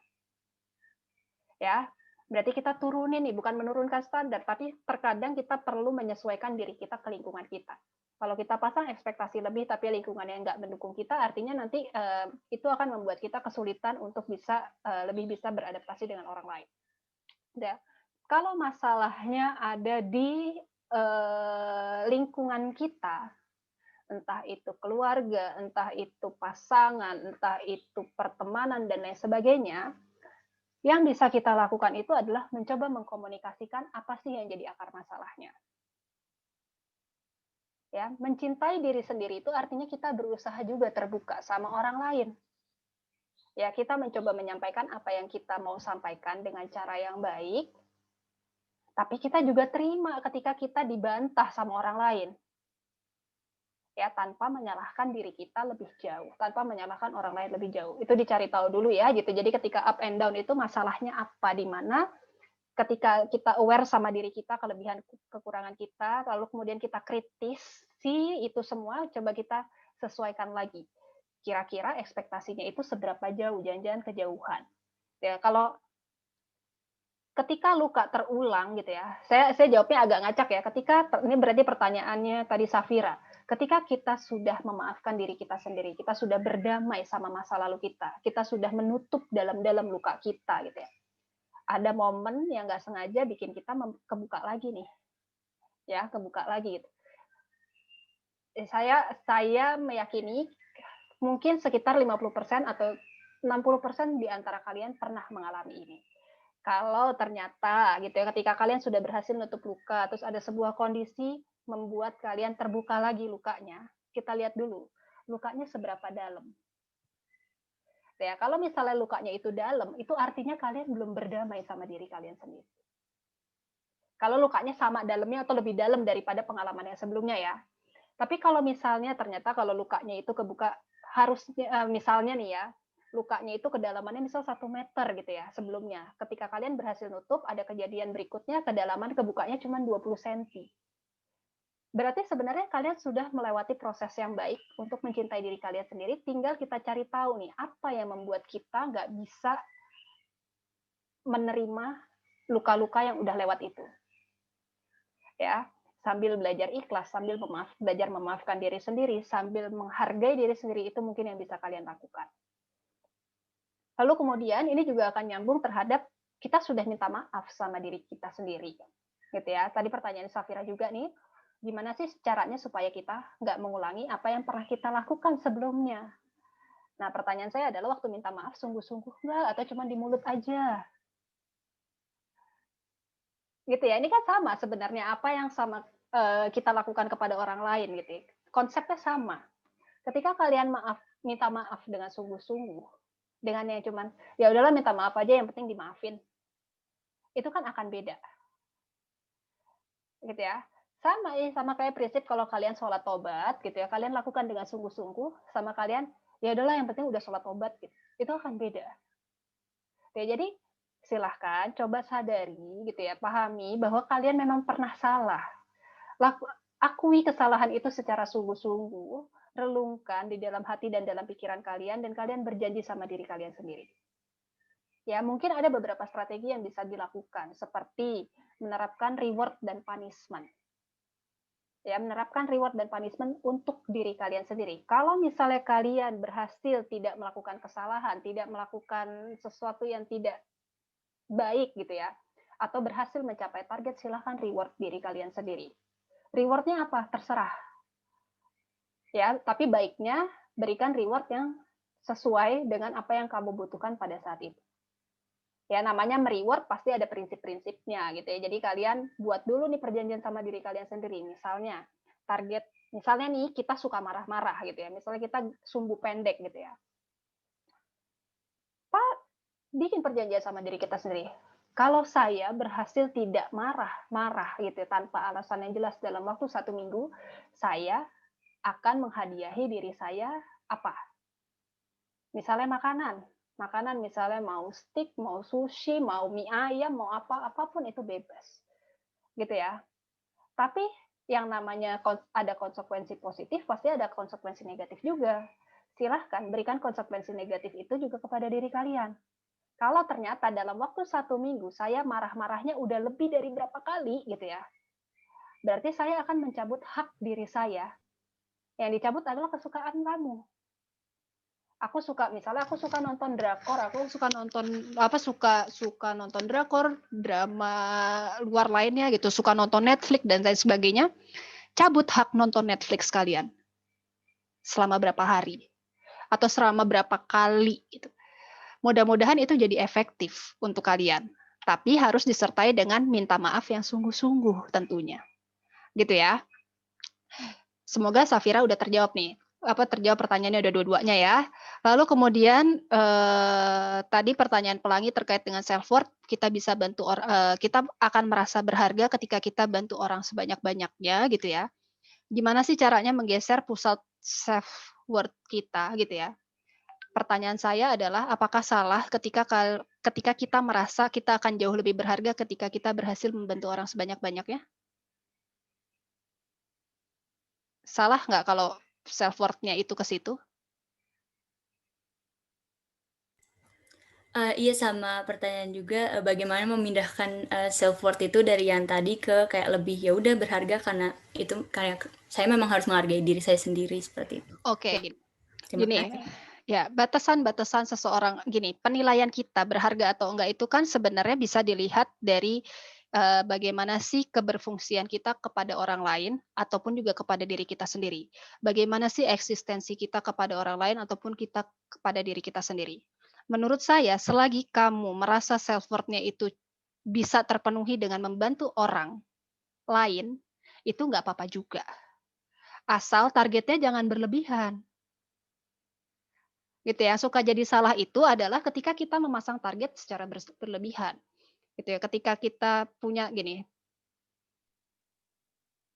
Speaker 4: Ya, berarti kita turunin nih, bukan menurunkan standar, tapi terkadang kita perlu menyesuaikan diri kita ke lingkungan kita. Kalau kita pasang ekspektasi lebih tapi lingkungannya nggak mendukung kita, artinya nanti itu akan membuat kita kesulitan untuk lebih bisa beradaptasi dengan orang lain. Ya. Kalau masalahnya ada di lingkungan kita, entah itu keluarga, entah itu pasangan, entah itu pertemanan, dan lain sebagainya, yang bisa kita lakukan itu adalah mencoba mengkomunikasikan apa sih yang jadi akar masalahnya. Ya, mencintai diri sendiri itu artinya kita berusaha juga terbuka sama orang lain. Ya, kita mencoba menyampaikan apa yang kita mau sampaikan dengan cara yang baik, tapi kita juga terima ketika kita dibantah sama orang lain. Ya, tanpa menyalahkan diri kita lebih jauh, tanpa menyalahkan orang lain lebih jauh. Itu dicari tahu dulu ya, gitu. Jadi ketika up and down itu masalahnya apa, di mana ketika kita aware sama diri kita, kelebihan kekurangan kita, lalu kemudian kita kritisi itu semua, coba kita sesuaikan lagi. Kira-kira ekspektasinya itu seberapa jauh, jangan-jangan kejauhan. Ya, kalau ketika luka terulang gitu ya, saya jawabnya agak ngacak ya. Ini berarti pertanyaannya tadi Safira. Ketika kita sudah memaafkan diri kita sendiri, kita sudah berdamai sama masa lalu kita sudah menutup dalam-dalam luka kita gitu ya. Ada momen yang nggak sengaja bikin kita kebuka lagi nih, ya kebuka lagi gitu. Saya meyakini mungkin sekitar 50% atau 60% di antara kalian pernah mengalami ini. Kalau ternyata gitu ya, ketika kalian sudah berhasil menutup luka, terus ada sebuah kondisi membuat kalian terbuka lagi lukanya, kita lihat dulu lukanya seberapa dalam. Ya, kalau misalnya lukanya itu dalam, itu artinya kalian belum berdamai sama diri kalian sendiri. Kalau lukanya sama dalamnya atau lebih dalam daripada pengalaman yang sebelumnya ya. Tapi kalau misalnya ternyata kalau lukanya itu kebuka, harusnya misalnya nih ya, lukanya itu kedalamannya misal 1 meter gitu ya sebelumnya. Ketika kalian berhasil nutup, ada kejadian berikutnya kedalaman kebukanya cuma 20 cm. Berarti sebenarnya kalian sudah melewati proses yang baik untuk mencintai diri kalian sendiri. Tinggal kita cari tahu nih, apa yang membuat kita nggak bisa menerima luka-luka yang udah lewat itu. Ya, sambil belajar ikhlas, sambil belajar memaafkan diri sendiri, sambil menghargai diri sendiri, itu mungkin yang bisa kalian lakukan. Lalu kemudian ini juga akan nyambung terhadap kita sudah minta maaf sama diri kita sendiri. Gitu ya. Tadi pertanyaan Safira juga nih, gimana sih caranya supaya kita nggak mengulangi apa yang pernah kita lakukan sebelumnya? Nah, pertanyaan saya adalah waktu minta maaf sungguh-sungguh nggak atau cuma di mulut aja? Gitu ya, ini kan sama sebenarnya apa yang kita lakukan kepada orang lain gitu ya. Konsepnya sama. Ketika kalian minta maaf dengan sungguh-sungguh, dengan yang cuman ya udahlah minta maaf aja yang penting dimaafin, itu kan akan beda, gitu ya. Sama kayak prinsip kalau kalian sholat tobat gitu ya, kalian lakukan dengan sungguh-sungguh, sama kalian ya udahlah yang penting udah sholat tobat gitu, itu akan beda. Ya, jadi silahkan coba sadari gitu ya, pahami bahwa kalian memang pernah salah. Akui kesalahan itu secara sungguh-sungguh, relungkan di dalam hati dan dalam pikiran kalian, dan kalian berjanji sama diri kalian sendiri. Ya, mungkin ada beberapa strategi yang bisa dilakukan, seperti menerapkan reward dan punishment. Ya, menerapkan reward dan punishment untuk diri kalian sendiri. Kalau misalnya kalian berhasil tidak melakukan kesalahan, tidak melakukan sesuatu yang tidak baik gitu ya, atau berhasil mencapai target, silahkan reward diri kalian sendiri. Rewardnya apa? Terserah. Ya, tapi baiknya berikan reward yang sesuai dengan apa yang kamu butuhkan pada saat itu. Ya, namanya mereward pasti ada prinsip-prinsipnya gitu ya. Jadi kalian buat dulu nih perjanjian sama diri kalian sendiri. Misalnya target, misalnya nih kita suka marah-marah gitu ya. Misalnya kita sumbu pendek gitu ya. Bikin perjanjian sama diri kita sendiri. Kalau saya berhasil tidak marah-marah gitu ya, tanpa alasan yang jelas dalam waktu 1 minggu, saya akan menghadiahi diri saya apa? Misalnya makanan misalnya mau steak, mau sushi, mau mie ayam, mau apapun itu bebas. Gitu ya. Tapi yang namanya ada konsekuensi positif, pasti ada konsekuensi negatif juga. Silahkan berikan konsekuensi negatif itu juga kepada diri kalian. Kalau ternyata dalam waktu 1 minggu saya marah-marahnya udah lebih dari berapa kali gitu ya, berarti saya akan mencabut hak diri saya. Yang dicabut adalah kesukaan kamu. Misalnya aku suka nonton drakor, aku suka nonton drakor, drama luar lainnya gitu, suka nonton Netflix dan lain sebagainya. Cabut hak nonton Netflix kalian.
Speaker 10: selama berapa hari atau selama berapa kali gitu. Mudah-mudahan itu jadi efektif untuk kalian. Tapi harus disertai dengan minta maaf yang sungguh-sungguh tentunya. Gitu ya. Semoga Safira udah terjawab nih. Terjawab pertanyaannya udah dua-duanya ya. Lalu kemudian tadi pertanyaan Pelangi terkait dengan self worth, kita bisa bantu kita akan merasa berharga ketika kita bantu orang sebanyak-banyaknya gitu ya. Gimana sih caranya menggeser pusat self worth kita gitu ya? Pertanyaan saya adalah apakah salah ketika kita merasa kita akan jauh lebih berharga ketika kita berhasil membantu orang sebanyak-banyaknya? Salah nggak kalau self worth-nya itu ke situ?
Speaker 8: Iya sama pertanyaan juga bagaimana memindahkan self worth itu dari yang tadi ke kayak lebih ya udah berharga karena itu kayak saya memang harus menghargai diri saya sendiri seperti itu.
Speaker 10: Oke.
Speaker 8: Terima
Speaker 10: Gini,
Speaker 8: kasih.
Speaker 10: ya batasan-batasan seseorang gini, penilaian kita berharga atau enggak itu kan sebenarnya bisa dilihat dari bagaimana sih keberfungsian kita kepada orang lain ataupun juga kepada diri kita sendiri. Bagaimana sih eksistensi kita kepada orang lain ataupun kita kepada diri kita sendiri. Menurut saya, selagi kamu merasa self worth-nya itu bisa terpenuhi dengan membantu orang lain, itu nggak apa-apa juga. Asal targetnya jangan berlebihan. Gitu ya, suka jadi salah itu adalah ketika kita memasang target secara berlebihan. Gitu ya, ketika kita punya gini,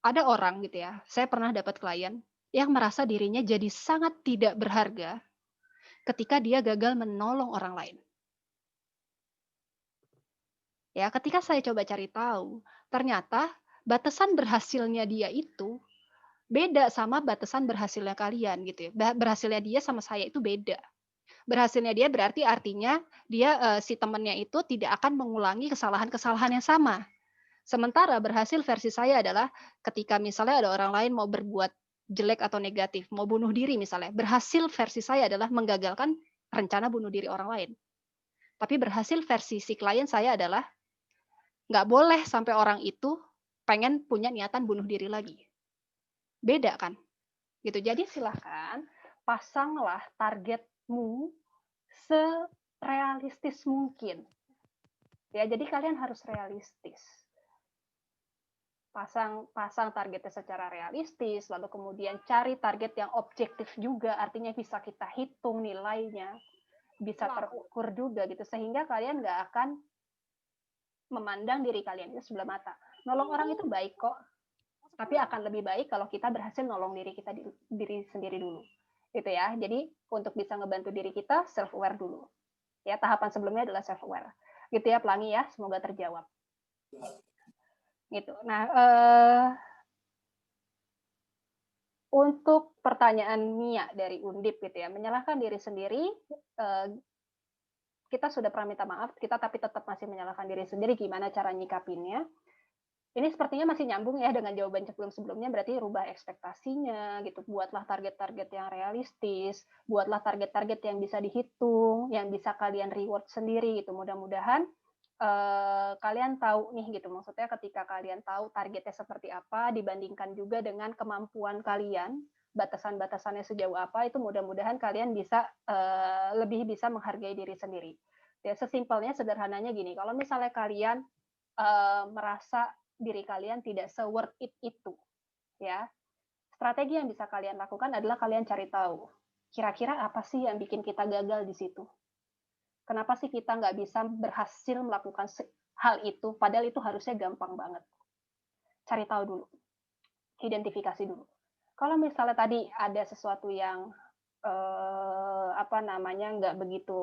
Speaker 10: ada orang gitu ya, saya pernah dapat klien yang merasa dirinya jadi sangat tidak berharga ketika dia gagal menolong orang lain. Ya, ketika saya coba cari tahu, ternyata batasan berhasilnya dia itu beda sama batasan berhasilnya kalian gitu ya. Berhasilnya dia sama saya itu beda. Berhasilnya dia berarti artinya dia si temannya itu tidak akan mengulangi kesalahan-kesalahan yang sama. Sementara berhasil versi saya adalah ketika misalnya ada orang lain mau berbuat jelek atau negatif, mau bunuh diri misalnya. Berhasil versi saya adalah menggagalkan rencana bunuh diri orang lain. Tapi berhasil versi si klien saya adalah nggak boleh sampai orang itu pengen punya niatan bunuh diri lagi. Beda kan? Gitu. Jadi silahkan pasanglah targetmu serealistis mungkin. Ya, jadi kalian harus realistis. Pasang targetnya secara realistis, lalu kemudian cari target yang objektif juga, artinya bisa kita hitung nilainya, bisa terukur juga gitu, sehingga kalian nggak akan memandang diri kalian itu sebelah mata. Nolong orang itu baik kok, tapi akan lebih baik kalau kita berhasil nolong diri kita diri sendiri dulu. Gitu ya. Jadi untuk bisa ngebantu diri kita self aware dulu. Ya, tahapan sebelumnya adalah self aware. Gitu ya, Pelangi ya, semoga terjawab. Gitu. Nah, untuk pertanyaan Mia dari Undip gitu ya, menyalahkan diri sendiri, kita sudah pernah minta maaf, kita tapi tetap masih menyalahkan diri sendiri, gimana cara nyikapinnya? Ini sepertinya masih nyambung ya dengan jawaban sebelum-sebelumnya, berarti rubah ekspektasinya gitu, buatlah target-target yang realistis, buatlah target-target yang bisa dihitung, yang bisa kalian reward sendiri gitu. Mudah-mudahan kalian tahu nih gitu, maksudnya ketika kalian tahu targetnya seperti apa, dibandingkan juga dengan kemampuan kalian, batasan-batasannya sejauh apa, itu mudah-mudahan kalian bisa lebih bisa menghargai diri sendiri. Ya, sesimpelnya, sederhananya gini, kalau misalnya kalian merasa diri kalian tidak se-worth it itu, ya, strategi yang bisa kalian lakukan adalah kalian cari tahu, kira-kira apa sih yang bikin kita gagal di situ? Kenapa sih kita nggak bisa berhasil melakukan hal itu, padahal itu harusnya gampang banget. Cari tahu dulu, identifikasi dulu. Kalau misalnya tadi ada sesuatu yang nggak begitu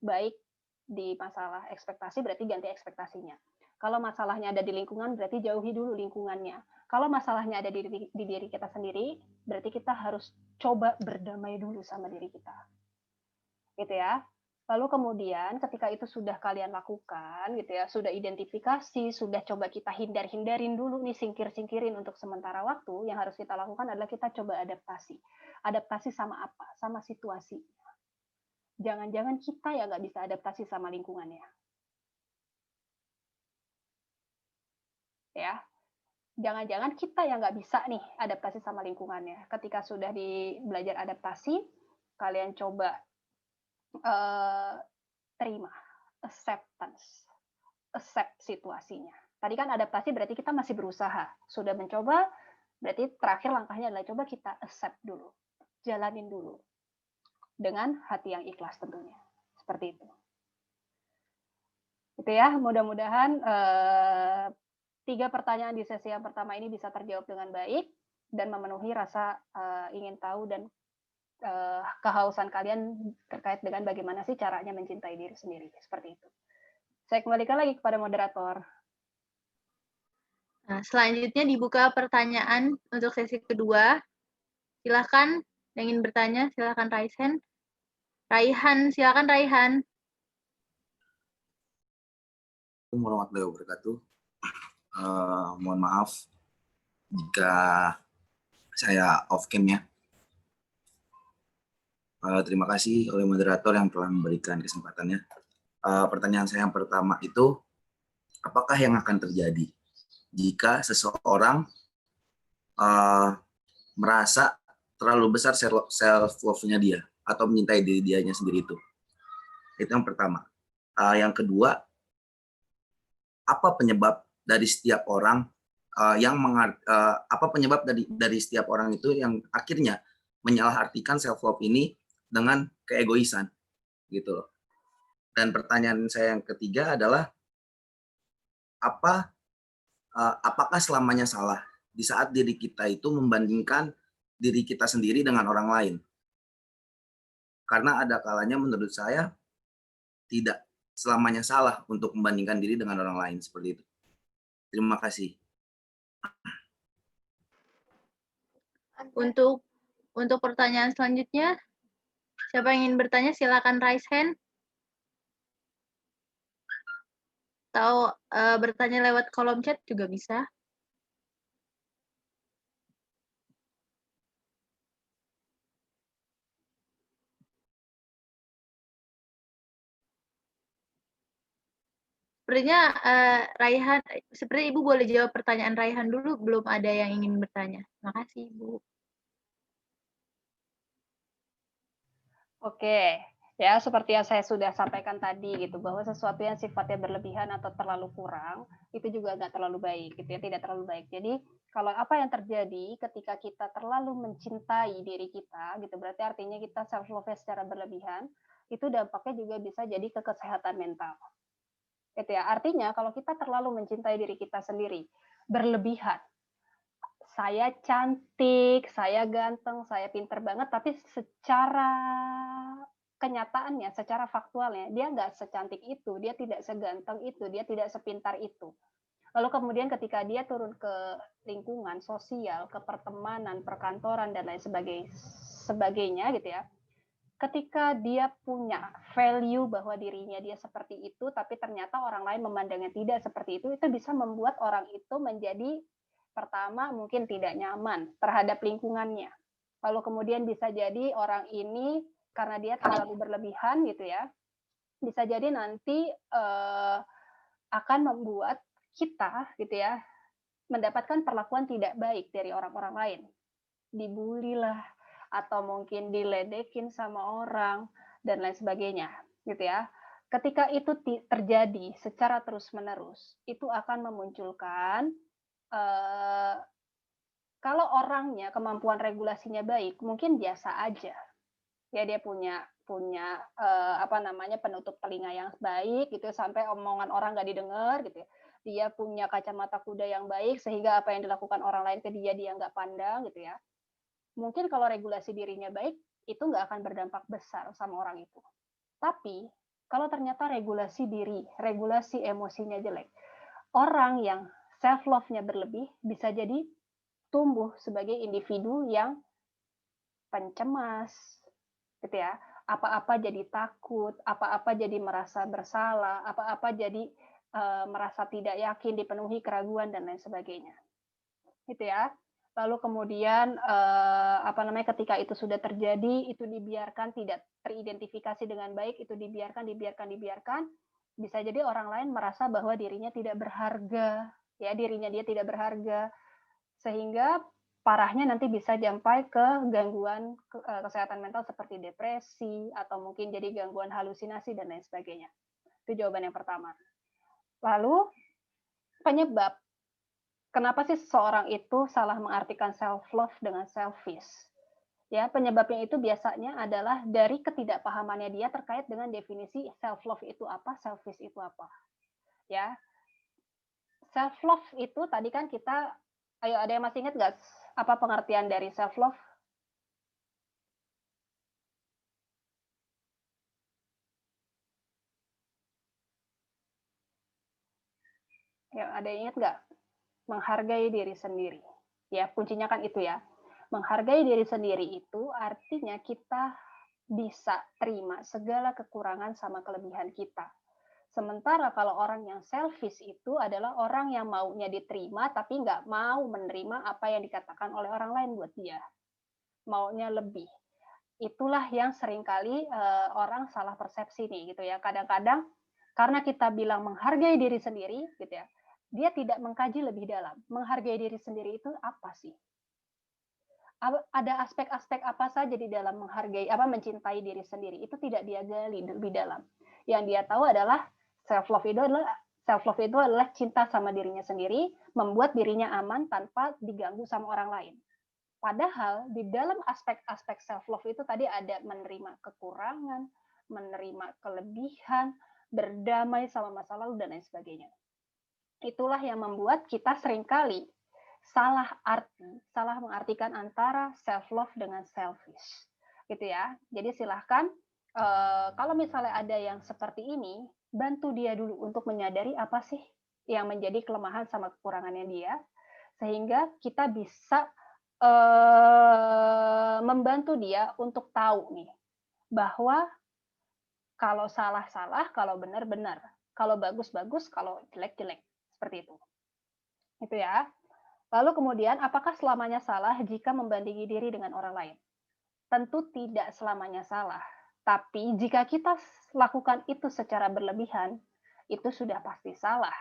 Speaker 10: baik di masalah ekspektasi, berarti ganti ekspektasinya. Kalau masalahnya ada di lingkungan, berarti jauhi dulu lingkungannya. Kalau masalahnya ada di diri kita sendiri, berarti kita harus coba berdamai dulu sama diri kita. Gitu ya. Lalu kemudian ketika itu sudah kalian lakukan, gitu ya, sudah identifikasi, sudah coba kita hindarin dulu nih, singkirin untuk sementara waktu, yang harus kita lakukan adalah kita coba adaptasi. Adaptasi sama apa? Sama situasi. Jangan-jangan kita ya nggak bisa adaptasi sama lingkungannya. Ya, jangan-jangan kita yang nggak bisa nih adaptasi sama lingkungannya. Ketika sudah belajar adaptasi, kalian coba terima, accept situasinya. Tadi kan adaptasi berarti kita masih berusaha. Sudah mencoba, berarti terakhir langkahnya adalah coba kita accept dulu. Jalanin dulu. Dengan hati yang ikhlas tentunya. Seperti itu. Itu ya, mudah-mudahan 3 pertanyaan di sesi yang pertama ini bisa terjawab dengan baik dan memenuhi rasa ingin tahu dan kehausan kalian terkait dengan bagaimana sih caranya mencintai diri sendiri. Seperti itu. Saya kembalikan lagi kepada moderator.
Speaker 3: Nah, selanjutnya dibuka pertanyaan untuk sesi kedua. Silakan yang ingin bertanya, silakan raise hand. Raihan, silakan Raihan.
Speaker 11: Assalamualaikum warahmatullahi wabarakatuh. Mohon maaf jika saya off cam ya. Terima kasih oleh moderator yang telah memberikan kesempatannya. Pertanyaan saya yang pertama itu, apakah yang akan terjadi jika seseorang merasa terlalu besar self-love-nya dia atau mencintai diri dianya sendiri itu? Itu yang pertama. Yang kedua, apa penyebab dari setiap orang apa penyebab dari setiap orang itu yang akhirnya menyalahartikan self-love ini dengan keegoisan gitu loh. Dan pertanyaan saya yang ketiga adalah apakah selamanya salah di saat diri kita itu membandingkan diri kita sendiri dengan orang lain? Karena ada kalanya menurut saya tidak selamanya salah untuk membandingkan diri dengan orang lain seperti itu. Terima kasih.
Speaker 3: Untuk pertanyaan selanjutnya, siapa yang ingin bertanya silakan raise hand. Atau bertanya lewat kolom chat juga bisa. Sepertinya Raihan, seperti Ibu boleh jawab pertanyaan Raihan dulu, belum ada yang ingin bertanya. Makasih Ibu.
Speaker 10: Oke, ya seperti yang saya sudah sampaikan tadi gitu, bahwa sesuatu yang sifatnya berlebihan atau terlalu kurang itu juga nggak terlalu baik, gitu ya, tidak terlalu baik. Jadi kalau apa yang terjadi ketika kita terlalu mencintai diri kita, gitu, berarti artinya kita self love secara berlebihan, itu dampaknya juga bisa jadi ke kesehatan mental. Gitu ya, artinya kalau kita terlalu mencintai diri kita sendiri, berlebihan, saya cantik, saya ganteng, saya pinter banget, tapi secara kenyataannya, secara faktualnya, dia nggak secantik itu, dia tidak seganteng itu, dia tidak sepintar itu. Lalu kemudian ketika dia turun ke lingkungan sosial, ke pertemanan, perkantoran, dan lain sebagainya gitu ya, ketika dia punya value bahwa dirinya dia seperti itu, tapi ternyata orang lain memandangnya tidak seperti itu bisa membuat orang itu menjadi pertama mungkin tidak nyaman terhadap lingkungannya. Lalu kemudian bisa jadi orang ini karena dia terlalu berlebihan gitu ya, bisa jadi nanti akan membuat kita gitu ya mendapatkan perlakuan tidak baik dari orang-orang lain. Dibully lah, atau mungkin diledekin sama orang dan lain sebagainya gitu ya. Ketika itu terjadi secara terus-menerus, itu akan memunculkan kalau orangnya kemampuan regulasinya baik, mungkin biasa aja. Ya dia punya penutup telinga yang baik gitu sampai omongan orang nggak didengar gitu ya. Dia punya kacamata kuda yang baik sehingga apa yang dilakukan orang lain ke dia nggak pandang gitu ya. Mungkin kalau regulasi dirinya baik, itu nggak akan berdampak besar sama orang itu. Tapi, kalau ternyata regulasi diri, regulasi emosinya jelek, orang yang self-love-nya berlebih bisa jadi tumbuh sebagai individu yang pencemas, gitu ya. Apa-apa jadi takut, apa-apa jadi merasa bersalah, apa-apa jadi merasa tidak yakin, dipenuhi keraguan, dan lain sebagainya. Gitu ya. Lalu kemudian ketika itu sudah terjadi, itu dibiarkan tidak teridentifikasi dengan baik, itu dibiarkan, bisa jadi orang lain merasa bahwa dirinya tidak berharga, ya dirinya dia tidak berharga, sehingga parahnya nanti bisa sampai ke gangguan kesehatan mental seperti depresi atau mungkin jadi gangguan halusinasi dan lain sebagainya. Itu jawaban yang pertama. Lalu penyebab kenapa sih seseorang itu salah mengartikan self love dengan selfish? Ya, penyebabnya itu biasanya adalah dari ketidakpahamannya dia terkait dengan definisi self love itu apa, selfish itu apa. Ya. Self love itu tadi kan kita, ayo ada yang masih ingat nggak apa pengertian dari self love? Ya, ada yang ingat nggak? Menghargai diri sendiri. Ya, kuncinya kan itu ya. Menghargai diri sendiri itu artinya kita bisa terima segala kekurangan sama kelebihan kita. Sementara kalau orang yang selfish itu adalah orang yang maunya diterima tapi nggak mau menerima apa yang dikatakan oleh orang lain buat dia. Maunya lebih. Itulah yang seringkali orang salah persepsi nih gitu ya. Kadang-kadang karena kita bilang menghargai diri sendiri gitu ya, dia tidak mengkaji lebih dalam. Menghargai diri sendiri itu apa sih? Ada aspek-aspek apa saja di dalam menghargai, mencintai diri sendiri? Itu tidak dia gali lebih dalam. Yang dia tahu adalah self love itu adalah cinta sama dirinya sendiri, membuat dirinya aman tanpa diganggu sama orang lain. Padahal di dalam aspek-aspek self love itu tadi ada menerima kekurangan, menerima kelebihan, berdamai sama masa lalu dan lain sebagainya. Itulah yang membuat kita seringkali salah mengartikan antara self love dengan selfish, gitu ya. Jadi silahkan kalau misalnya ada yang seperti ini, bantu dia dulu untuk menyadari apa sih yang menjadi kelemahan sama kekurangannya dia, sehingga kita bisa membantu dia untuk tahu nih bahwa kalau salah-salah, kalau benar-benar, kalau bagus-bagus, kalau jelek-jelek, seperti itu. Itu ya. Lalu kemudian, apakah selamanya salah jika membandingi diri dengan orang lain? Tentu tidak selamanya salah. Tapi jika kita lakukan itu secara berlebihan, itu sudah pasti salah.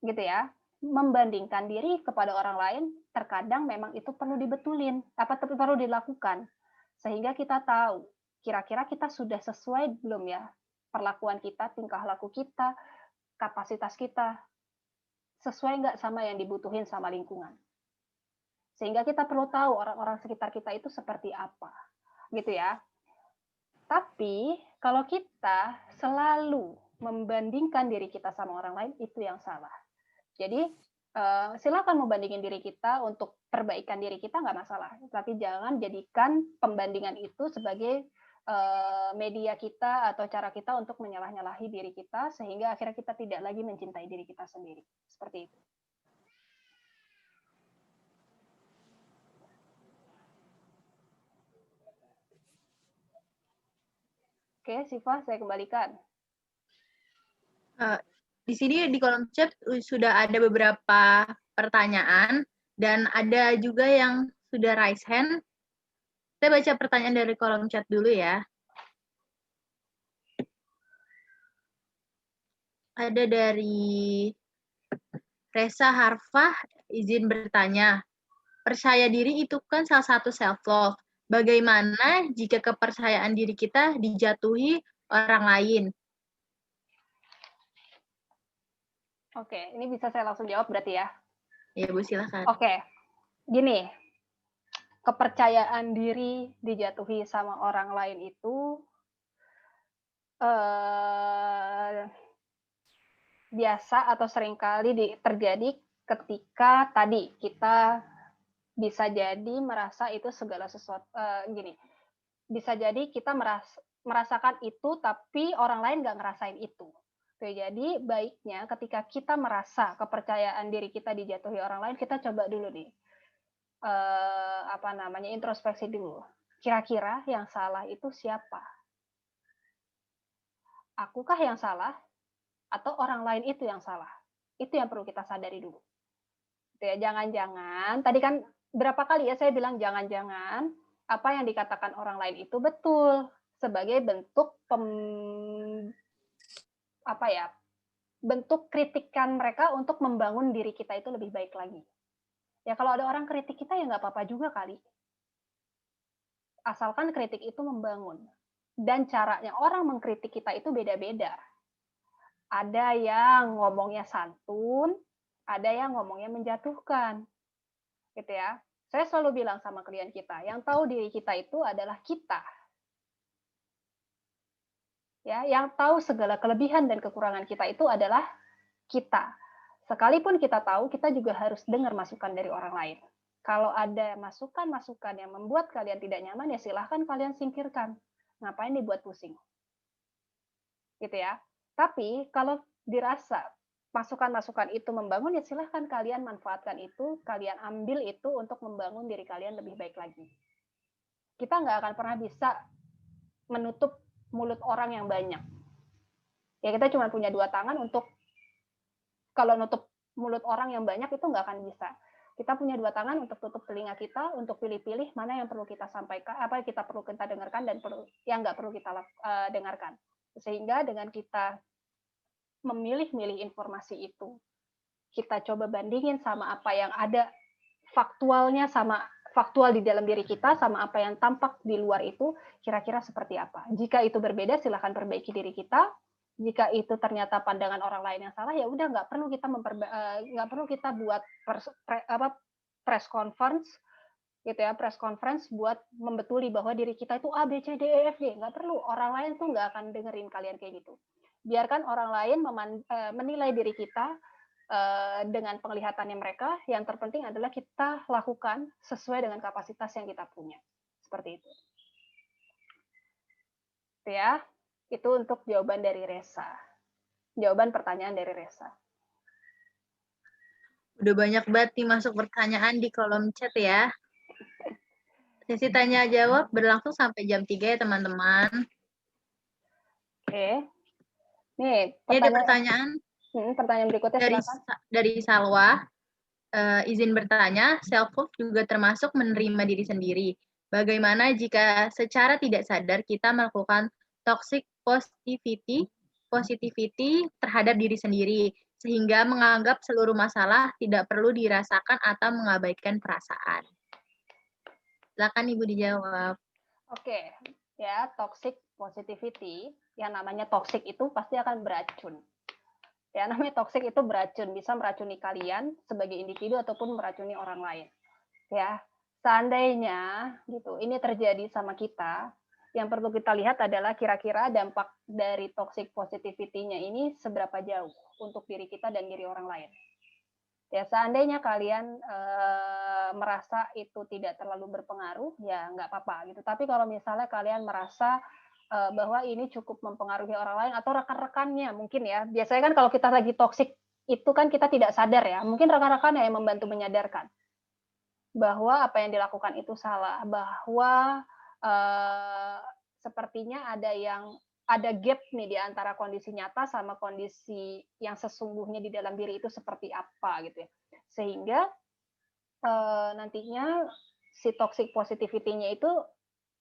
Speaker 10: Gitu ya. Membandingkan diri kepada orang lain, terkadang memang itu perlu dibetulin, perlu dilakukan. Sehingga kita tahu, kira-kira kita sudah sesuai belum ya perlakuan kita, tingkah laku kita, kapasitas kita, sesuai nggak sama yang dibutuhin sama lingkungan. Sehingga kita perlu tahu orang-orang sekitar kita itu seperti apa. Gitu ya. Tapi kalau kita selalu membandingkan diri kita sama orang lain, itu yang salah. Jadi silakan membandingin diri kita untuk perbaikan diri kita, nggak masalah. Tapi jangan jadikan pembandingan itu sebagai media kita atau cara kita untuk menyalah-nyalahi diri kita, sehingga akhirnya kita tidak lagi mencintai diri kita sendiri. Seperti itu. Oke, Siva, saya kembalikan.
Speaker 3: Di sini di kolom chat sudah ada beberapa pertanyaan dan ada juga yang sudah raise hand. Saya baca pertanyaan dari kolom chat dulu ya. Ada dari Reza Harfah, izin bertanya. Percaya diri itu kan salah satu self-love. Bagaimana jika kepercayaan diri kita dijatuhi orang lain?
Speaker 10: Oke, ini bisa saya langsung jawab berarti ya?
Speaker 3: Iya, Bu, silakan.
Speaker 10: Oke, gini. Kepercayaan diri dijatuhi sama orang lain itu biasa atau seringkali terjadi ketika tadi kita bisa jadi merasa itu segala sesuatu, gini, bisa jadi kita merasakan itu tapi orang lain nggak ngerasain itu. Jadi baiknya ketika kita merasa kepercayaan diri kita dijatuhi orang lain, kita coba dulu nih introspeksi dulu. Kira-kira yang salah itu siapa? Akukah yang salah atau orang lain itu yang salah? Itu yang perlu kita sadari dulu. Jangan-jangan tadi kan berapa kali ya saya bilang jangan-jangan apa yang dikatakan orang lain itu betul sebagai bentuk bentuk kritikan mereka untuk membangun diri kita itu lebih baik lagi. Ya kalau ada orang kritik kita ya nggak apa-apa juga kali. Asalkan kritik itu membangun. Dan caranya orang mengkritik kita itu beda-beda. Ada yang ngomongnya santun, ada yang ngomongnya menjatuhkan. Gitu ya. Saya selalu bilang sama klien kita, yang tahu diri kita itu adalah kita. Ya, yang tahu segala kelebihan dan kekurangan kita itu adalah kita. Sekalipun kita tahu, kita juga harus dengar masukan dari orang lain. Kalau ada masukan-masukan yang membuat kalian tidak nyaman, ya silahkan kalian singkirkan. Ngapain dibuat pusing? Gitu ya. Tapi kalau dirasa masukan-masukan itu membangun, ya silahkan kalian manfaatkan itu, kalian ambil itu untuk membangun diri kalian lebih baik lagi. Kita nggak akan pernah bisa menutup mulut orang yang banyak. Ya kita cuma punya 2 tangan untuk, kalau nutup mulut orang yang banyak itu nggak akan bisa. Kita punya 2 tangan untuk tutup telinga kita, untuk pilih-pilih mana yang perlu kita sampaikan, apa yang kita perlu kita dengarkan, dan yang nggak perlu kita dengarkan. Sehingga dengan kita memilih-milih informasi itu, kita coba bandingin sama apa yang ada faktualnya, sama faktual di dalam diri kita sama apa yang tampak di luar itu, kira-kira seperti apa. Jika itu berbeda, silahkan perbaiki diri kita. Jika itu ternyata pandangan orang lain yang salah, ya udah nggak perlu kita buat press conference gitu ya, press conference buat membetuli bahwa diri kita itu A, B, C, D, E, F, G. Nggak perlu. Orang lain tuh nggak akan dengerin kalian kayak gitu. Biarkan orang lain menilai diri kita dengan penglihatannya mereka. Yang terpenting adalah kita lakukan sesuai dengan kapasitas yang kita punya. Seperti itu. Ya, itu untuk jawaban dari Reza. Jawaban pertanyaan dari Reza.
Speaker 3: Udah banyak banget nih masuk pertanyaan di kolom chat ya. Sesi tanya jawab berlangsung sampai jam 3 ya teman-teman.
Speaker 10: Oke. Nih,
Speaker 3: ada pertanyaan.
Speaker 10: Pertanyaan berikutnya silakan.
Speaker 3: Dari Salwa, izin bertanya, self-love juga termasuk menerima diri sendiri. Bagaimana jika secara tidak sadar kita melakukan toxic positivity terhadap diri sendiri, sehingga menganggap seluruh masalah tidak perlu dirasakan atau mengabaikan perasaan? Silakan Ibu dijawab.
Speaker 10: Oke, ya, toxic positivity, yang namanya toxic itu pasti akan beracun. Ya, namanya toksik itu beracun, bisa meracuni kalian sebagai individu ataupun meracuni orang lain. Ya, seandainya gitu, ini terjadi sama kita, yang perlu kita lihat adalah kira-kira dampak dari toxic positivity-nya ini seberapa jauh untuk diri kita dan diri orang lain. Ya, seandainya kalian merasa itu tidak terlalu berpengaruh, ya nggak apa-apa gitu. Tapi kalau misalnya kalian merasa bahwa ini cukup mempengaruhi orang lain atau rekan-rekannya mungkin ya. Biasanya kan kalau kita lagi toksik itu kan kita tidak sadar ya. Mungkin rekan-rekannya yang membantu menyadarkan bahwa apa yang dilakukan itu salah, bahwa sepertinya ada gap nih di antara kondisi nyata sama kondisi yang sesungguhnya di dalam diri itu seperti apa gitu ya. Sehingga nantinya si toxic positivity-nya itu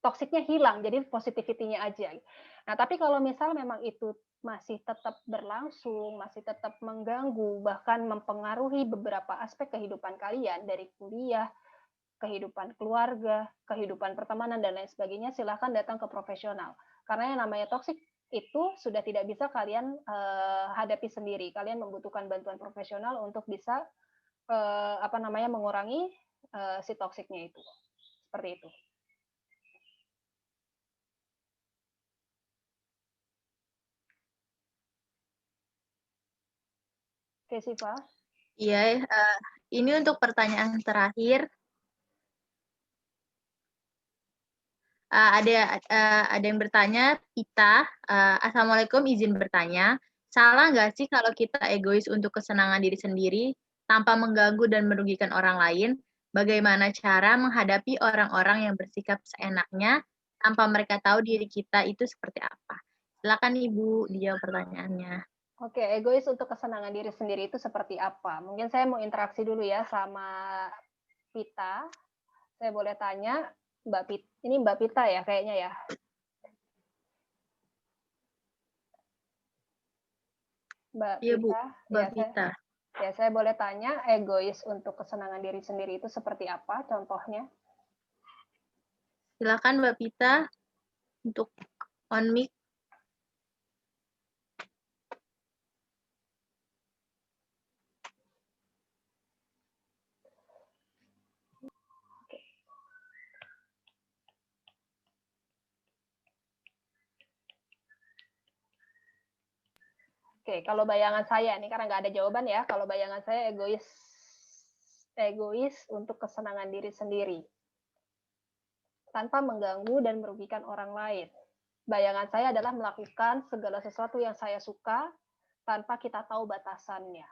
Speaker 10: toksiknya hilang, jadi positivity-nya aja. Nah, tapi kalau misal memang itu masih tetap berlangsung, masih tetap mengganggu, bahkan mempengaruhi beberapa aspek kehidupan kalian, dari kuliah, kehidupan keluarga, kehidupan pertemanan, dan lain sebagainya, silahkan datang ke profesional. Karena yang namanya toksik itu sudah tidak bisa kalian hadapi sendiri. Kalian membutuhkan bantuan profesional untuk bisa mengurangi si toksiknya itu. Seperti itu. Oke, Siva.
Speaker 3: Iya, ini untuk pertanyaan terakhir. Ada yang bertanya, Pita, Assalamualaikum, izin bertanya, salah nggak sih kalau kita egois untuk kesenangan diri sendiri tanpa mengganggu dan merugikan orang lain? Bagaimana cara menghadapi orang-orang yang bersikap seenaknya tanpa mereka tahu diri kita itu seperti apa? Silakan Ibu dijawab pertanyaannya.
Speaker 10: Oke, egois untuk kesenangan diri sendiri itu seperti apa? Mungkin saya mau interaksi dulu ya sama Pita. Saya boleh tanya, Mbak Pita, ini Mbak Pita ya kayaknya ya? Mbak
Speaker 3: Iya,
Speaker 10: Pita.
Speaker 3: Bu. Mbak Pita.
Speaker 10: Ya, saya boleh tanya, egois untuk kesenangan diri sendiri itu seperti apa contohnya?
Speaker 3: Silakan Mbak Pita untuk on mic.
Speaker 10: Oke, kalau bayangan saya nih, karena nggak ada jawaban ya, kalau bayangan saya egois untuk kesenangan diri sendiri, tanpa mengganggu dan merugikan orang lain. Bayangan saya adalah melakukan segala sesuatu yang saya suka, tanpa kita tahu batasannya.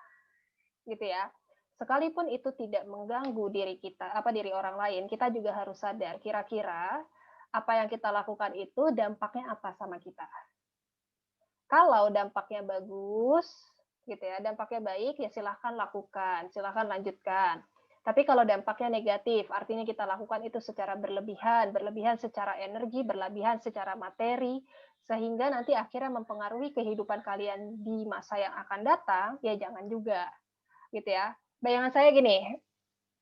Speaker 10: Gitu ya. Sekalipun itu tidak mengganggu diri kita, diri orang lain, kita juga harus sadar kira-kira apa yang kita lakukan itu dampaknya apa sama kita. Kalau dampaknya bagus, gitu ya, dampaknya baik, ya silahkan lakukan, silahkan lanjutkan. Tapi kalau dampaknya negatif, artinya kita lakukan itu secara berlebihan secara energi, berlebihan secara materi, sehingga nanti akhirnya mempengaruhi kehidupan kalian di masa yang akan datang, ya jangan juga, gitu ya. Bayangan saya gini,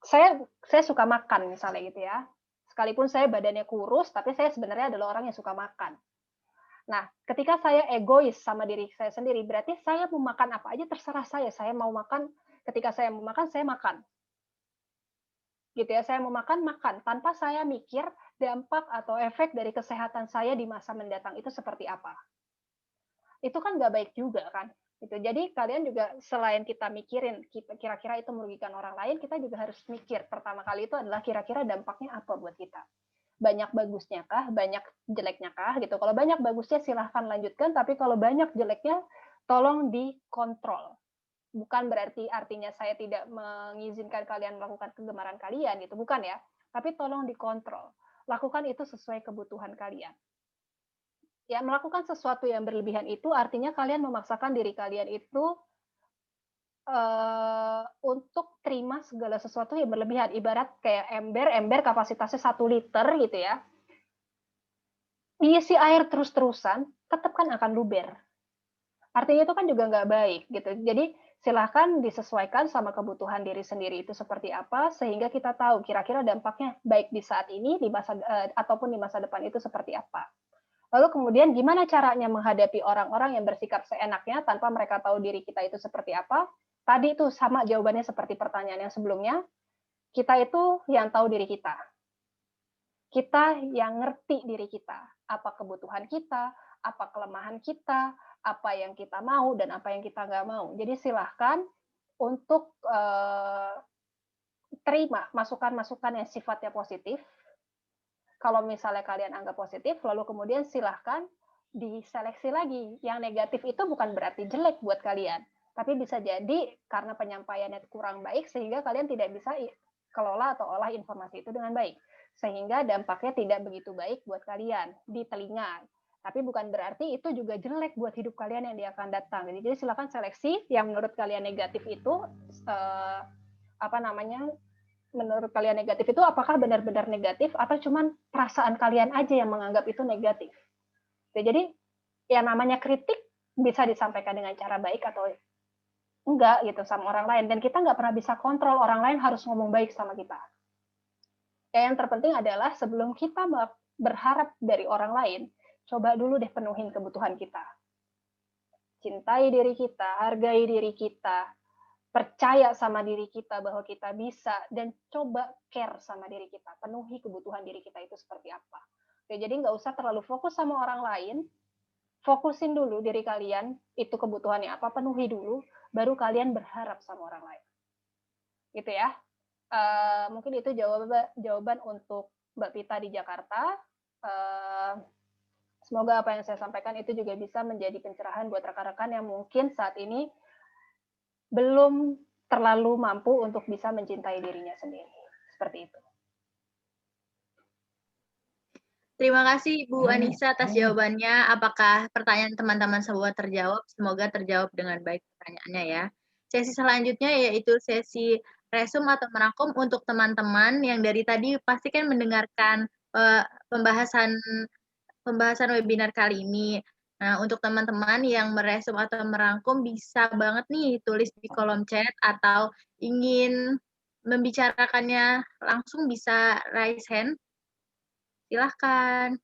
Speaker 10: saya suka makan misalnya gitu ya. Sekalipun saya badannya kurus, tapi saya sebenarnya adalah orang yang suka makan. Nah, ketika saya egois sama diri saya sendiri, berarti saya mau makan apa aja terserah saya. Saya mau makan, ketika saya mau makan, saya makan. Gitu ya, saya mau makan, makan. Tanpa saya mikir dampak atau efek dari kesehatan saya di masa mendatang itu seperti apa. Itu kan nggak baik juga kan. Gitu. Jadi kalian juga selain kita mikirin kira-kira itu merugikan orang lain, kita juga harus mikir pertama kali itu adalah kira-kira dampaknya apa buat kita. Banyak bagusnya kah, banyak jeleknya kah gitu. Kalau banyak bagusnya silahkan lanjutkan, tapi kalau banyak jeleknya tolong dikontrol. Bukan berarti artinya saya tidak mengizinkan kalian melakukan kegemaran kalian gitu, bukan ya. Tapi tolong dikontrol. Lakukan itu sesuai kebutuhan kalian. Ya, melakukan sesuatu yang berlebihan itu artinya kalian memaksakan diri kalian itu untuk terima segala sesuatu yang berlebihan. Ibarat kayak ember kapasitasnya 1 liter gitu ya. Diisi air terus-terusan, tetap kan akan luber. Artinya itu kan juga nggak baik gitu. Jadi silahkan disesuaikan sama kebutuhan diri sendiri itu seperti apa, sehingga kita tahu kira-kira dampaknya baik di saat ini, di masa ataupun di masa depan itu seperti apa. Lalu kemudian gimana caranya menghadapi orang-orang yang bersikap seenaknya tanpa mereka tahu diri kita itu seperti apa? Tadi itu sama jawabannya seperti pertanyaan yang sebelumnya. Kita itu yang tahu diri kita. Kita yang ngerti diri kita. Apa kebutuhan kita, apa kelemahan kita, apa yang kita mau, dan apa yang kita nggak mau. Jadi silahkan untuk terima masukan-masukan yang sifatnya positif. Kalau misalnya kalian anggap positif, lalu kemudian silahkan diseleksi lagi. Yang negatif itu bukan berarti jelek buat kalian, tapi bisa jadi karena penyampaiannya kurang baik, sehingga kalian tidak bisa kelola atau olah informasi itu dengan baik. Sehingga dampaknya tidak begitu baik buat kalian di telinga. Tapi bukan berarti itu juga jelek buat hidup kalian yang dia akan datang. Jadi silakan seleksi yang menurut kalian negatif itu, menurut kalian negatif itu apakah benar-benar negatif atau cuman perasaan kalian aja yang menganggap itu negatif. Jadi yang namanya kritik bisa disampaikan dengan cara baik atau enggak gitu sama orang lain, dan kita nggak pernah bisa kontrol orang lain harus ngomong baik sama kita. Yang terpenting adalah sebelum kita berharap dari orang lain, coba dulu deh penuhin kebutuhan kita. Cintai diri kita, hargai diri kita, percaya sama diri kita bahwa kita bisa, dan coba care sama diri kita, penuhi kebutuhan diri kita itu seperti apa. Oke, jadi nggak usah terlalu fokus sama orang lain, fokusin dulu diri kalian, itu kebutuhannya apa, penuhi dulu, baru kalian berharap sama orang lain. Gitu ya. Mungkin itu jawaban untuk Mbak Pita di Jakarta. Semoga apa yang saya sampaikan itu juga bisa menjadi pencerahan buat rekan-rekan yang mungkin saat ini belum terlalu mampu untuk bisa mencintai dirinya sendiri. Seperti itu.
Speaker 3: Terima kasih Bu Anissa atas jawabannya. Apakah pertanyaan teman-teman semua terjawab? Semoga terjawab dengan baik pertanyaannya ya. Sesi selanjutnya yaitu sesi resum atau merangkum untuk teman-teman yang dari tadi pasti kan mendengarkan pembahasan webinar kali ini. Nah, untuk teman-teman yang meresum atau merangkum bisa banget nih tulis di kolom chat atau ingin membicarakannya langsung bisa raise hand. Silahkan.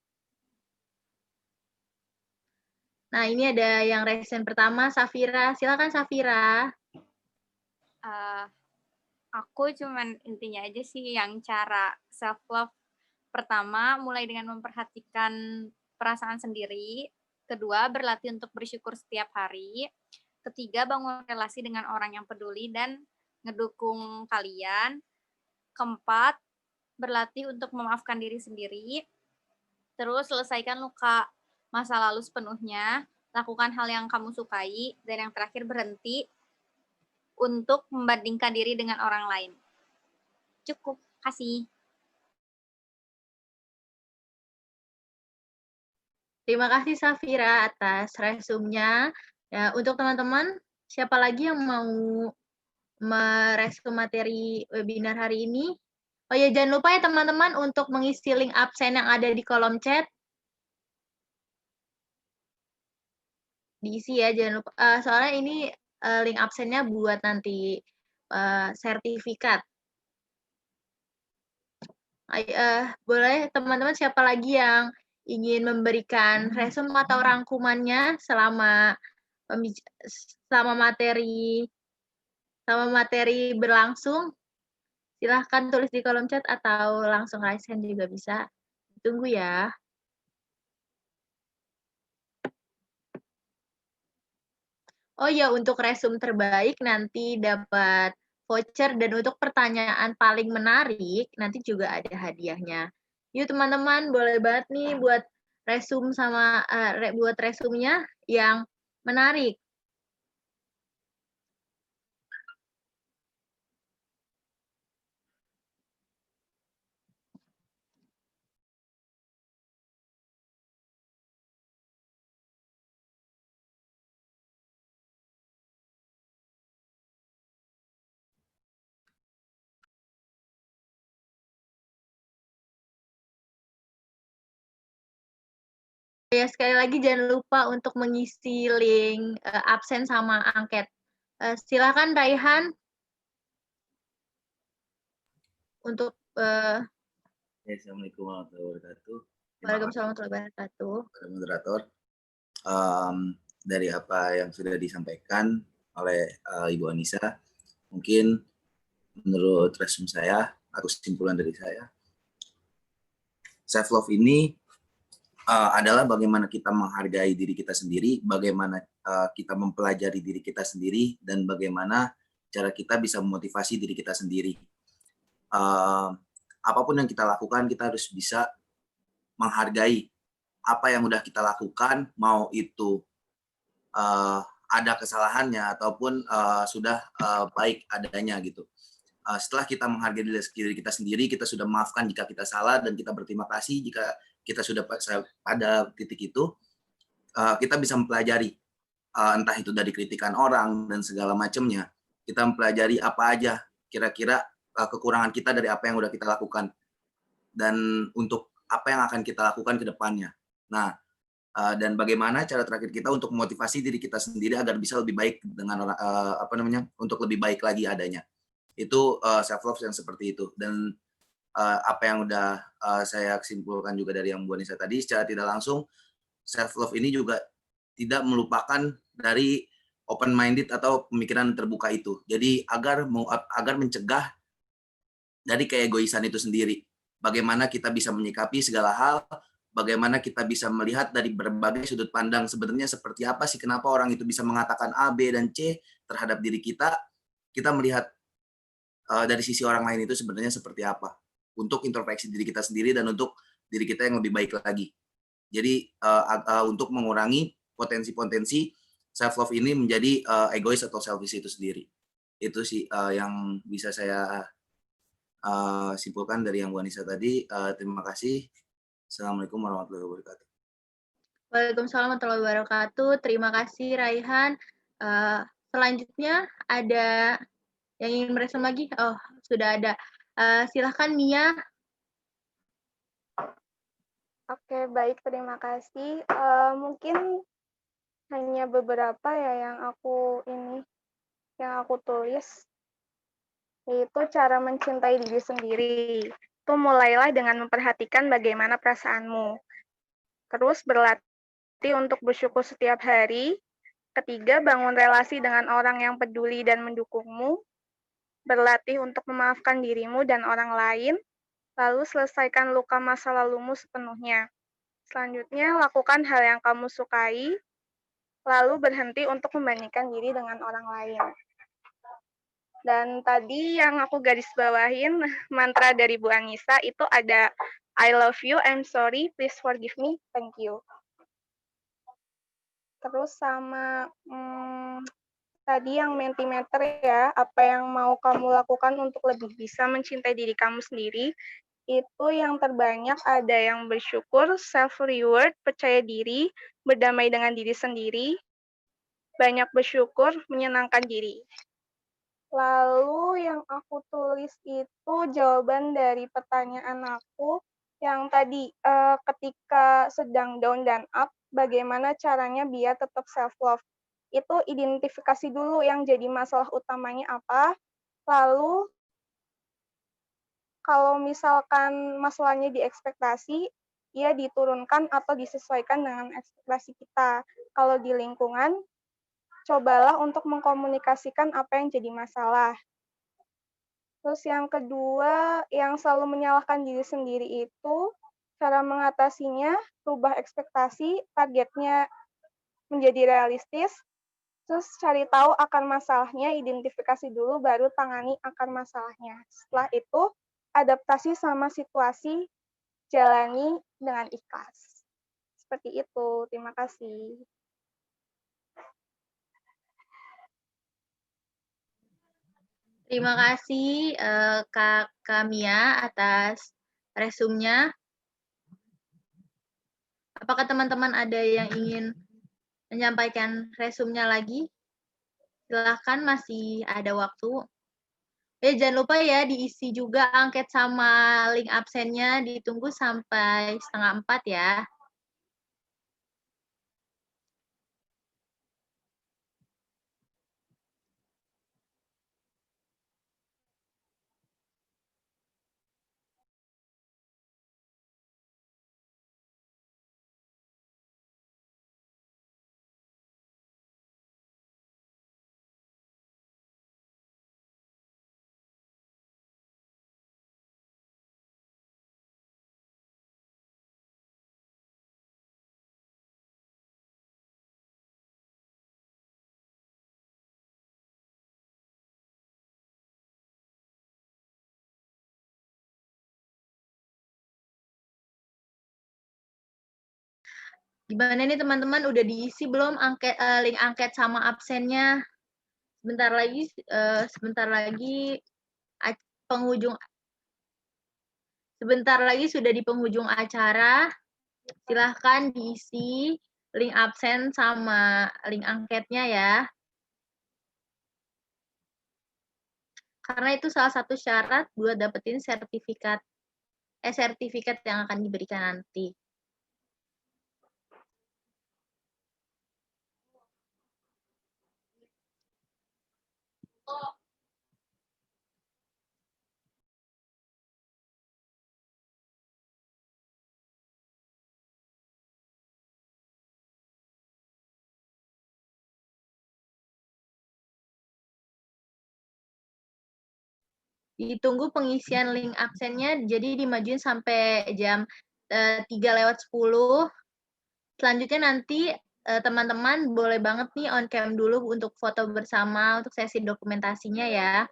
Speaker 3: Nah, ini ada yang raise hand pertama, Safira. Silahkan, Safira.
Speaker 7: Aku cuman intinya aja sih yang cara self love pertama mulai dengan memperhatikan perasaan sendiri, kedua berlatih untuk bersyukur setiap hari, ketiga bangun relasi dengan orang yang peduli dan ngedukung kalian, keempat berlatih untuk memaafkan diri sendiri, terus selesaikan luka masa lalu sepenuhnya, lakukan hal yang kamu sukai, dan yang terakhir berhenti untuk membandingkan diri dengan orang lain. Cukup, kasih.
Speaker 3: Terima kasih Safira atas resumnya. Ya, untuk teman-teman, siapa lagi yang mau meresum materi webinar hari ini? Oh ya, jangan lupa ya teman-teman untuk mengisi link absen yang ada di kolom chat. Diisi ya, jangan lupa. Soalnya ini link absennya buat nanti sertifikat. Boleh teman-teman siapa lagi yang ingin memberikan resum atau rangkumannya selama materi berlangsung? Silahkan tulis di kolom chat atau langsung raise hand juga bisa. Tunggu ya. Oh ya, untuk resum terbaik nanti dapat voucher dan untuk pertanyaan paling menarik nanti juga ada hadiahnya. Yuk teman-teman, boleh banget nih buat resum sama buat resumnya yang menarik. Ya, sekali lagi jangan lupa untuk mengisi link absen sama angket. Silakan Raihan untuk
Speaker 11: Assalamualaikum warahmatullahi wabarakatuh.
Speaker 3: Waalaikumsalam warahmatullahi wabarakatuh.
Speaker 11: Para moderator, dari apa yang sudah disampaikan oleh Ibu Anissa, mungkin menurut resum saya atau kesimpulan dari saya, self love ini adalah bagaimana kita menghargai diri kita sendiri, bagaimana kita mempelajari diri kita sendiri, dan bagaimana cara kita bisa memotivasi diri kita sendiri. Apapun yang kita lakukan, kita harus bisa menghargai apa yang udah kita lakukan, mau itu ada kesalahannya ataupun sudah baik adanya gitu. Setelah kita menghargai diri kita sendiri, kita sudah memaafkan jika kita salah dan kita berterima kasih jika kita sudah pada titik itu, kita bisa mempelajari entah itu dari kritikan orang dan segala macamnya. Kita mempelajari apa aja kira-kira kekurangan kita dari apa yang udah kita lakukan dan untuk apa yang akan kita lakukan ke depannya. Nah, dan bagaimana cara terakhir kita untuk memotivasi diri kita sendiri agar bisa lebih baik dengan untuk lebih baik lagi adanya. Itu self love yang seperti itu. Dan apa yang udah saya simpulkan juga dari yang Bu Anissa tadi, secara tidak langsung self love ini juga tidak melupakan dari open minded atau pemikiran terbuka itu. Jadi agar mencegah dari keegoisan itu sendiri. Bagaimana kita bisa menyikapi segala hal, bagaimana kita bisa melihat dari berbagai sudut pandang sebenarnya seperti apa sih kenapa orang itu bisa mengatakan A, B, dan C terhadap diri kita. Kita melihat dari sisi orang lain itu sebenarnya seperti apa. Untuk introspeksi diri kita sendiri dan untuk diri kita yang lebih baik lagi. Jadi untuk mengurangi potensi-potensi self love ini menjadi egois atau selfish itu sendiri. Itu sih yang bisa saya simpulkan dari yang Bu Anissa tadi. Terima kasih. Assalamualaikum warahmatullahi wabarakatuh.
Speaker 3: Waalaikumsalam warahmatullahi wabarakatuh. Terima kasih Raihan. Selanjutnya ada yang ingin meresum lagi? Oh, sudah ada. Silahkan Mia.
Speaker 9: Oke, baik. Terima kasih. Mungkin hanya beberapa ya yang aku tulis, yaitu cara mencintai diri sendiri. Itu mulailah dengan memperhatikan bagaimana perasaanmu. Terus berlatih untuk bersyukur setiap hari. Ketiga, bangun relasi dengan orang yang peduli dan mendukungmu. Berlatih untuk memaafkan dirimu dan orang lain. Lalu selesaikan luka masa lalumu sepenuhnya. Selanjutnya, lakukan hal yang kamu sukai. Lalu berhenti untuk membandingkan diri dengan orang lain. Dan tadi yang aku garis bawahin, mantra dari Bu Anissa itu ada I love you, I'm sorry, please forgive me, thank you. Terus sama tadi yang Mentimeter ya, apa yang mau kamu lakukan untuk lebih bisa mencintai diri kamu sendiri, itu yang terbanyak ada yang bersyukur, self-reward, percaya diri, berdamai dengan diri sendiri, banyak bersyukur, menyenangkan diri. Lalu yang aku tulis itu jawaban dari pertanyaan aku yang tadi, ketika sedang down dan up, bagaimana caranya biar tetap self-love. Itu identifikasi dulu yang jadi masalah utamanya apa, lalu kalau misalkan masalahnya di ekspektasi, ya diturunkan atau disesuaikan dengan ekspektasi kita. Kalau di lingkungan, cobalah untuk mengkomunikasikan apa yang jadi masalah. Terus yang kedua, yang selalu menyalahkan diri sendiri itu, cara mengatasinya, rubah ekspektasi, targetnya menjadi realistis, terus cari tahu akar masalahnya, identifikasi dulu, baru tangani akar masalahnya. Setelah itu, adaptasi sama situasi, jalani dengan ikhlas. Seperti itu, terima kasih.
Speaker 3: Terima kasih Kak Kamia atas resumnya. Apakah teman-teman ada yang ingin menyampaikan resumnya lagi? Silahkan, masih ada waktu. Jangan lupa ya diisi juga angket sama link absennya, ditunggu sampai 3:30 ya. Gimana nih teman-teman, udah diisi belum link angket sama absennya? Sebentar lagi sudah di penghujung acara. Silahkan diisi link absen sama link angketnya ya. Karena itu salah satu syarat buat dapetin sertifikat yang akan diberikan nanti. Ditunggu pengisian link absennya, jadi dimajuin sampai jam 3:10. Selanjutnya nanti teman-teman boleh banget nih on cam dulu untuk foto bersama untuk sesi dokumentasinya ya.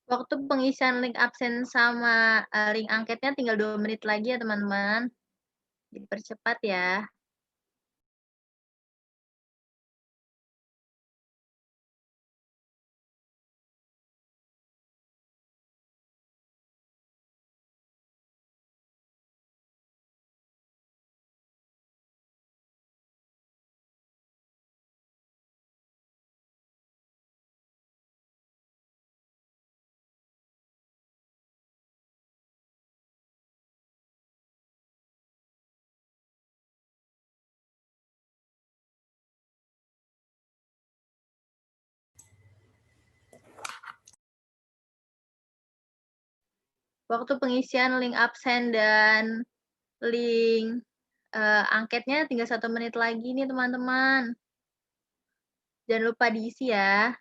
Speaker 3: Waktu pengisian link absen sama link angketnya tinggal 2 menit lagi ya teman-teman. Dipercepat ya. Waktu pengisian link absen dan link angketnya tinggal 1 menit lagi nih teman-teman. Jangan lupa diisi ya.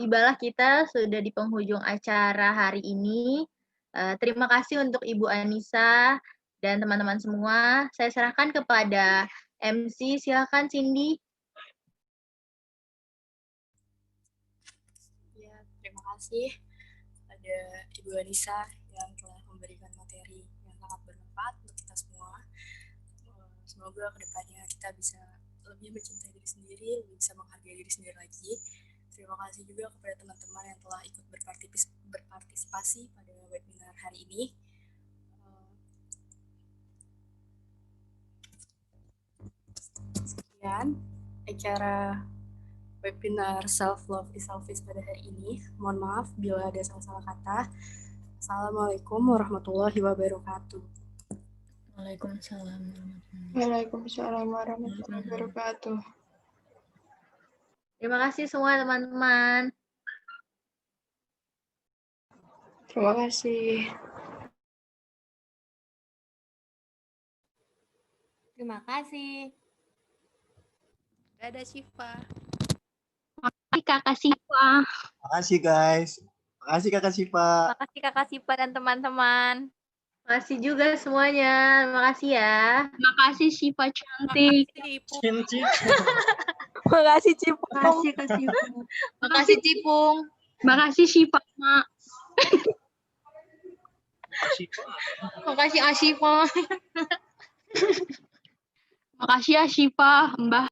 Speaker 3: Tibalah kita sudah di penghujung acara hari ini. Terima kasih untuk Ibu Anissa dan teman-teman semua. Saya serahkan kepada MC. Silakan Cindy.
Speaker 1: Ya, terima kasih kepada Ibu Anissa yang telah memberikan materi yang sangat bermanfaat untuk kita semua. Semoga kedepannya kita bisa lebih mencintai diri sendiri, lebih bisa menghargai diri sendiri lagi. Terima kasih juga kepada teman-teman yang telah ikut berpartisipasi pada webinar hari ini. Sekian acara webinar Self Love is Selfish pada hari ini. Mohon maaf bila ada salah-salah kata. Assalamualaikum warahmatullahi wabarakatuh.
Speaker 8: Waalaikumsalam.
Speaker 2: Waalaikumsalam warahmatullahi wabarakatuh.
Speaker 3: Terima kasih semua teman-teman.
Speaker 2: Terima kasih.
Speaker 7: Terima kasih. Ada Syifa.
Speaker 3: Makasih Kakak Sipa.
Speaker 6: Makasih guys. Makasih Kakak Sipa.
Speaker 7: Makasih Kakak Sipa dan teman-teman.
Speaker 3: Makasih juga semuanya. Makasih ya. Makasih Sipa cantik.
Speaker 2: Makasih Cipung.
Speaker 3: Makasih Kak Sipung. Makasih Cipung. Makasih Sipa, Mak. Makasih Asyifa. Makasih ya Syifa, Mbah.